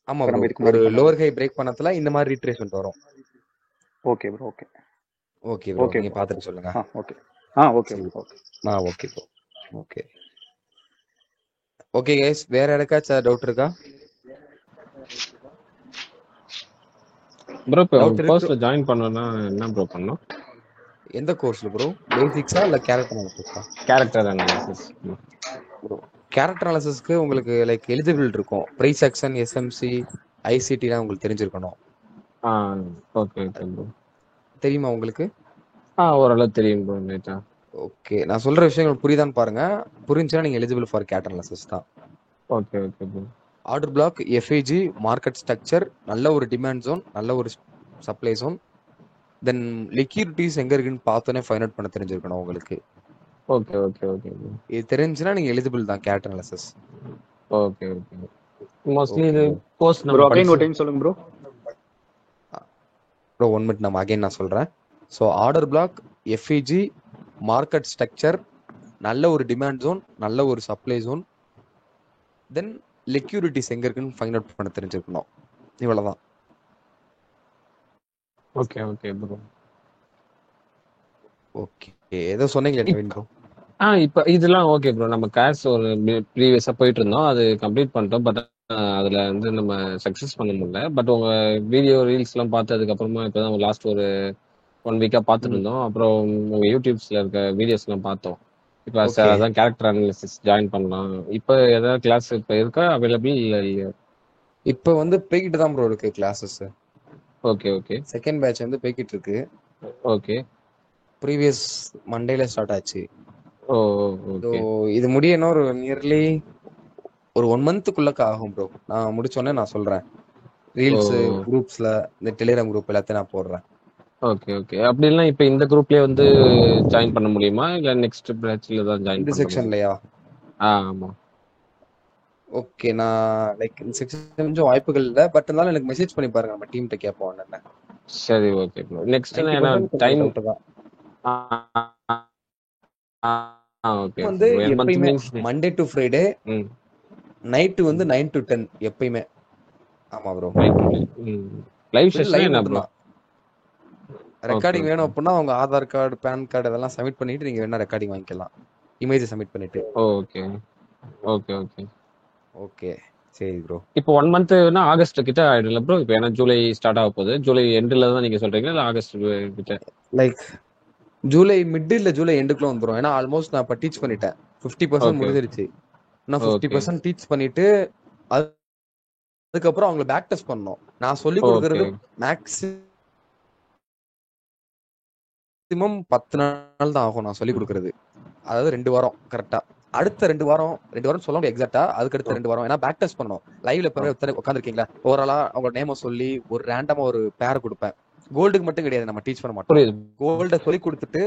ஆமா இப்ப ப்ரோ, நம்ம இதுக்கு ஒரு முன்னாடி பண்ணது. லோவர் ஹை பிரேக் பண்ணதுல இந்த மாதிரி ரீட்ரேஸ்மெண்ட் வரும். Okay bro. Okay okay bro, okay நீங்க ப்ரோ. பாத்துட்டு சொல்லுங்க. ஓகே ஓகே சரி, bro. Okay okay bro. Okay okay guys, வேற யாருக்காச்சும் டவுட் இருக்கா? ப்ரோ இப்போ டவுட் இருக்கு. கோர்ஸ்ல ஜாயின் பண்ணனும்னா என்ன ப்ரோ பண்ணணும்? எந்த கோர்ஸ்ல ப்ரோ? பேசிக்ஸா இல்ல கேரக்டர் அனாலிசிஸா? கேரக்டர் அனாலிசிஸ் ப்ரோ கேரக்டர் அனாலிசிஸ்க்கு உங்களுக்கு லைக் எலிஜிபிள் இருக்கும், பிரைஸ் ஆக்ஷன், எஸ்எம்சி, ஐசிடிலாம் உங்களுக்கு தெரிஞ்சிருக்கணும். Okay okay bro. தெரியுமா உங்களுக்கு? ஓரளவு தெரியும் ப்ரோ. நேட்டா ஓகே, நான் சொல்ற விஷயங்கள் புரியுதான்னு பாருங்க. புரிஞ்சுன்னா நீங்க எலிஜிபிள் ஃபார் கேரக்டர் அனாலிசிஸ் தான். Okay okay bro. Order black, FIG, market structure, நல்ல ஒரு டிமாண்ட் ஜோன், நல்ல ஒரு சப்ளை ஜோன், தென் லிக்விடிட்டிஸ் எங்க இருக்குன்னு பார்த்தோன்னே ஃபைண்ட் அவுட் பண்ண தெரிஞ்சிருக்கணும் உங்களுக்கு. Okay okay okay bro. இது தெரிஞ்சுன்னா நீங்க எலிஜிபிள் தான் character analysis. Okay okay. Mostly okay இது ப்ரோ. கோர்ஸ் ப்ரோ நம்ம அகைன் ஒரு படிச்சு டைம் சொல்லுங்க ப்ரோ. ப்ரோ 1 மினிட், நம்ம அகைன் நான் சொல்றேன். So order black, FEG, market structure, நல்ல ஒரு டிமாண்ட் ஜோன், நல்ல ஒரு சப்ளை ஜோன், தென் லிக்யூரிட்டிஸ் எங்க இருக்குன்னு ஃபைண்ட் அவுட் பண்ண தெரிஞ்சிருக்கணும். இவ்வளவுதான். Okay okay bro. ஓகே, ஏதோ சொன்னீங்களே நவீன் ப்ரோ. இப்போ இதெல்லாம் ஓகே ப்ரோ. நம்ம கிளாஸ் ஒரு ப்ரீவியஸா போயிட்டு இருந்தோம், அது கம்ப்ளீட் பண்ணிட்டோம். பட் அதுல வந்து நம்ம சக்சஸ் பண்ண முடியல. பட் உங்க வீடியோ ரீல்ஸ் எல்லாம் பார்த்து அதுக்கப்புறமா இப்பதான் லாஸ்ட் ஒரு 1 வீக்கா பார்த்துட்டு இருந்தோம். அப்புறம் உங்க யூடியூப்ஸ்ல இருக்க வீடியோஸ் எல்லாம் பார்த்தோம். இப்போ ஓகே, அதான் கேரக்டர் அனாலிசிஸ் ஜாயின் பண்ணலாம். இப்போ ஏதாவது கிளாஸ் இப்போ இருக்கா அவைலபிள்? இப்போ வந்து போய்கிட்டு தான் ப்ரோ இருக்கு classes. Okay okay second batch வந்து போய்கிட்டு இருக்கு. ஓகே. ப்ரீவியஸ் மண்டேல ஸ்டார்ட் ஆச்சு. ஓ ஸோ ஓகே இது முடியணும் ஒரு நியர்லி ஒரு 1 மந்த்துக்குள்ளக்க ஆகும் ப்ரோ. நான் முடிச்சோடனே நான் சொல்றேன். ரீல்ஸ் குரூப்ஸ்ல, இந்த டெலிகிராம் குரூப் எல்லாத்தையும் நான் போடுறேன். Okay okay. அப்படி இல்லைன்னா இப்போ இந்த குரூப்லயே வந்து ஜாயின் பண்ண முடியுமா, இல்ல நெக்ஸ்ட் பேட்ச்ல தான் ஜாயின் இந்த பண்ண முடியுமா? செக்ஷன்லயா? ஆமா. ஓகே, நான் லைக் இந்த செக்ஷன் கொஞ்சம் வாய்ப்புகள் இல்லை. பட் இருந்தாலும் எனக்கு மெசேஜ் பண்ணி பாருங்க, நம்ம டீம்கிட்ட கேட்போம். என்ன சரி ஓகே ப்ரோ. நெக்ஸ்ட் என்ன 90% டைம்? டவுட் தான். ஓகே வந்து எப்பயுமே means Monday to Friday night வந்து 9 to 10 எப்பயுமே. ஆமா ப்ரோ. லைவ் செஷன் லைவ் என்ன ப்ரோ? மட்டும்தான். ரெக்கார்டிங் வேணும் அப்படின்னா உங்க ஆதார் கார்டு, பேன் கார்டு இதெல்லாம் சப்மிட் பண்ணிட்டு நீங்க வேணா ரெக்கார்டிங் வாங்கிக்கலாம், இமேஜ் சப்மிட் பண்ணிட்டு. ஓகே ஓகே ஓகே ஓகே சரி ப்ரோ. இப்போ 1 மந்த்னா ஆகஸ்ட் கிட்ட ஆயிடும்ல ப்ரோ? இப்போ ஏன்னா ஜூலை ஸ்டார்ட் ஆக போகுது. ஜூலை எண்டில் தான் நீங்க சொல்றீங்களா, இல்லை ஆகஸ்ட் கிட்ட? லைக் ஜூலை மிட் இல்ல ஜூலை எண்டுக்குள்ள வந்துடும். ஏன்னா ஆல்மோஸ்ட் நான் இப்போ டீச் பண்ணிட்டேன், 50% முடிஞ்சிருச்சு. நான் 50% டீச் பண்ணிட்டு அதுக்கப்புறம் அவங்களை பேக் டெஸ்ட் பண்ணணும். நான் சொல்லி கொடுக்கறது மேக்ஸிமம் 10 நாள் தான் ஆகும் நான் சொல்லி கொடுக்கறது. அதாவது 2 வாரம் கரெக்டா. அடுத்த 2 வாரம் சொல்ல முடியும் எக்ஸாக்டா. அதுக்கு அடுத்த 2 வாரம் ஏன்னா பேக் டெஸ்ட் பண்ணணும். லைவ்ல உட்காந்துருக்கீங்களா, ஓவராலா அவங்க நேம சொல்லி ஒரு ரேண்டமா ஒரு பேர் கொடுப்பேன். கோல்டுக்கு மட்டும் கிடையாது, நம்ம டீச் பண்ண மாட்டோம். கோல்ட சொல்லி கொடுத்துட்டு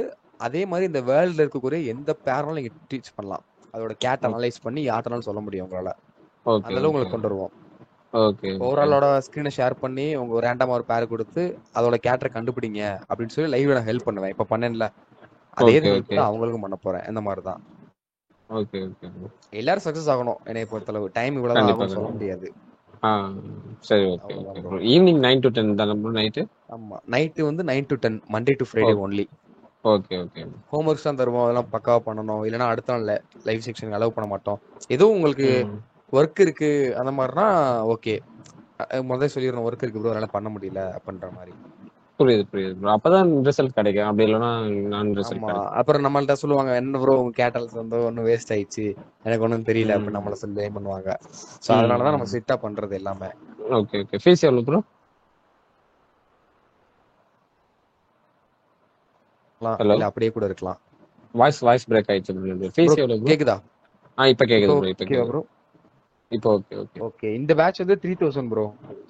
அதே மாதிரி இந்த வேர்ல்ட்ல இருக்கக்கூடிய எந்த பேர்னாலும் நீங்க டீச் பண்ணலாம். அதோட கேட் அனலைஸ் பண்ணி யார்ட்டனாலும் சொல்ல முடியும் உங்களால. அதெல்லாம் உங்களுக்கு கொண்டு வருவோம். ஓவராலோட ஸ்கிரீனை ஷேர் பண்ணி உங்க ரேண்டமா ஒரு பேர் கொடுத்து அதோட கேட்டரை கண்டுபிடிங்க அப்படின்னு சொல்லி லைவ்ல நான் ஹெல்ப் பண்ணுவேன். இப்ப பண்ணேன்ல அதே ஹெல்ப் தான் அவங்களுக்கும் பண்ண போறேன். இந்த மாதிரி தான். எல்லாரும் சக்சஸ் ஆகணும். என்னை பொறுத்தளவு டைம் இவ்வளவுதான் ஆகும் சொல்ல முடியாது. சரி ஓகே. ஈவினிங் 9 to 10 தான் நைட். ஆமா, நைட் வந்து 9 to 10 Monday to Friday only. Okay okay. Homeworks தான் தருவோம், அதெல்லாம் பக்காவா பண்ணணும். இல்லைன்னா அடுத்த நாள் லைவ் செக்ஷன் அலோவ் பண்ண மாட்டோம். ஏதோ உங்களுக்கு ஒர்க் இருக்கு அந்த மாதிரினா ஓகே, முதல்ல சொல்லிடணும் ஒர்க் இருக்கு ப்ரோ அதனால பண்ண முடியல அப்படின்ற மாதிரி. புரியுது புரியுது ப்ரோ. அப்பதான் ரிசல்ட் கிடைக்கும், அப்படி இல்லைன்னா நான் ரிசல்ட் ஆமா. கிடைக்கும். அப்புறம் நம்மள்ட்ட சொல்லுவாங்க, என்ன ப்ரோ உங்க கேட்டல்ஸ் வந்து ஒன்னும் வேஸ்ட் ஆயிடுச்சு, எனக்கு ஒன்றும் தெரியல அப்படின்னு நம்மள சொல்லி blame பண்ணுவாங்க. ஸோ அதனாலதான் நம்ம ஸ்ட்ரிக்டா பண்றது எல்லாமே. Okay okay. ஃபீஸ் எவ்வளோ ப்ரோ? ஹலோ, இல்ல அப்படியே கூட இருக்கலாம். வாய்ஸ் பிரேக் ஆயிடுச்சு ப்ரோ. ஃபீஸ் ப்ரோ எவ்வளோ ப்ரோ? கேக்குதா? இப்போ கேக்குது ப்ரோ. இப்போ ஓகேவா கேக்குது. ப்ரோ? இப்போ ஓகே ஓகே ஓகே. இந்த பேட்ச் வந்து 3000 ப்ரோ.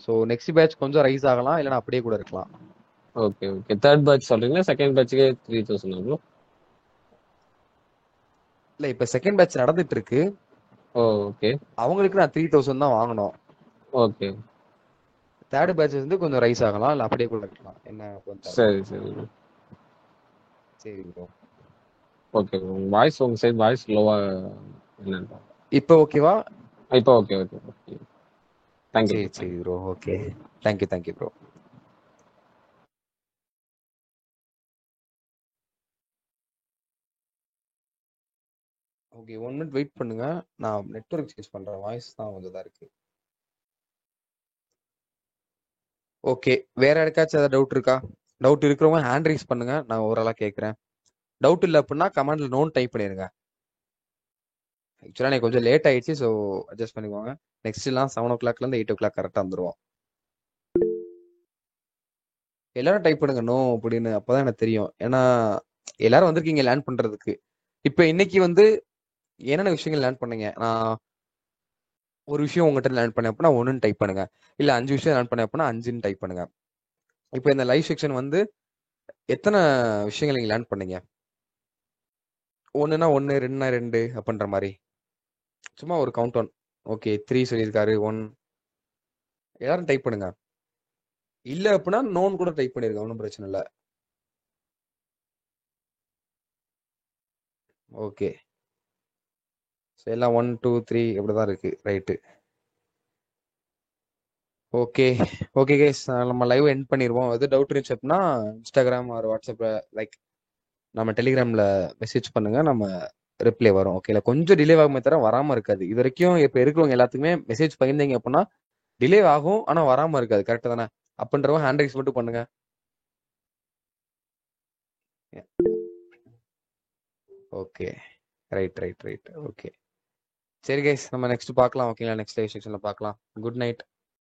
ஸோ நெக்ஸ்ட் பேட்ச் கொஞ்சம் ரைஸ் ஆகலாம், இல்லைன்னா அப்படியே கூட இருக்கலாம். Okay okay. தேர்ட் பேட்ச் சொல்றீங்களா? செகண்ட் பேட்சுக்கே 3000 ப்ரோ? இல்ல இப்ப செகண்ட் பேட்ச் நடந்துட்டு இருக்கு. ஓகே அவங்களுக்கு நான் 3000 தான் வாங்கணும். ஓகே. தேர்ட் பேட்ச் வந்து கொஞ்சம் ரைஸ் ஆகலாம், இல்ல அப்படியே கூட இருக்கலாம். என்ன கொஞ்சம். சரி சரி ப்ரோ. சரி ப்ரோ. Okay bro. வாய்ஸ் உங்க சைடு வாய்ஸ் லோவா என்னன்னு. இப்போ ஓகேவா? இப்போ ஓகே ஓகே. தேங்க்யூ சரி சரி bro. Okay. Thank you bro. Okay 1 minute wait பண்ணுங்க, நான் நெட்வொர்க் சேஞ்ச் பண்றேன். வாய்ஸ் தான் கொஞ்சம் இதா இருக்கு. ஓகே. வேற யாருக்காச்சும் ஏதாவது டவுட் இருக்கா? டவுட் இருக்கிறவங்க ஹேண்ட் ரைஸ் பண்ணுங்க, நான் ஓரளா கேட்கறேன். டவுட் இல்லை அப்படின்னா கமெண்ட்ல நோன் டைப் பண்ணிருங்க. ஆக்சுவலா எனக்கு கொஞ்சம் லேட் ஆயிடுச்சு, ஸோ அட்ஜஸ்ட் பண்ணிக்கோங்க. நெக்ஸ்ட் எல்லாம் 7 o'clockல இருந்து 8 o'clock கரெக்டா வந்துருவோம். எல்லாரும் டைப் பண்ணுங்க நோ அப்படின்னு, அப்பதான் எனக்கு தெரியும். ஏன்னா எல்லாரும் வந்திருக்கீங்க லேர்ன் பண்றதுக்கு. இப்ப இன்னைக்கு வந்து என்னென்ன விஷயங்கள் லேர்ன் பண்ணீங்க? நான் ஒரு விஷயம் உங்ககிட்ட லேர்ன் பண்ணேன் அப்படின்னா 1ன்னு டைப் பண்ணுங்க, இல்ல 5 விஷயம் லேர்ன் பண்ணேன் அப்படின்னா 5ன்னு டைப் பண்ணுங்க. இப்போ இந்த லைவ் செக்ஷன் வந்து எத்தனை விஷயங்கள் நீங்க லேர்ன் பண்ணீங்க? 1னா 1, 2னா 2 அப்படின்ற மாதிரி சும்மா ஒரு கவுண்ட் ஒன். ஓகே 3 சொல்லியிருக்காரு, 1. எல்லாரும் டைப் பண்ணுங்க. இல்ல அப்படின்னா நோன் கூட டைப் பண்ணிருங்க, ஒன்றும் பிரச்சனை இல்லை. ஓகே. எல்லாம் 1 2 3 இப்படிதான் இருக்கு. ரைட்டு. ஓகே ஓகே கைஸ், நம்ம லைவ் எண்ட் பண்ணிடுவோம். எது டவுட் இருந்துச்சு அப்படின்னா இன்ஸ்டாகிராம் ஆர் வாட்ஸ்அப்ல லைக் நம்ம டெலிகிராம்ல மெசேஜ் பண்ணுங்க, நம்ம ரிப்ளை வரும். ஓகேல கொஞ்சம் டிலே ஆகுமே தவிர வராம இருக்காது. இது வரைக்கும் இப்ப இருக்கிறவங்க எல்லாத்துக்குமே மெசேஜ் பண்ணிருந்தீங்க அப்படின்னா டிலே ஆகும், ஆனா வராம இருக்காது. கரெக்டா தானே? அப்படின்றவங்க ஹேண்ட் ரைஸ் மட்டும் பண்ணுங்க. Okay right. ஓகே சரி கைஸ், நம்ம நெக்ஸ்ட் பார்க்கலாம். ஓகேங்களா? நெக்ஸ்ட் லைவ் செக்ஷன்ல பார்க்கலாம். Good night.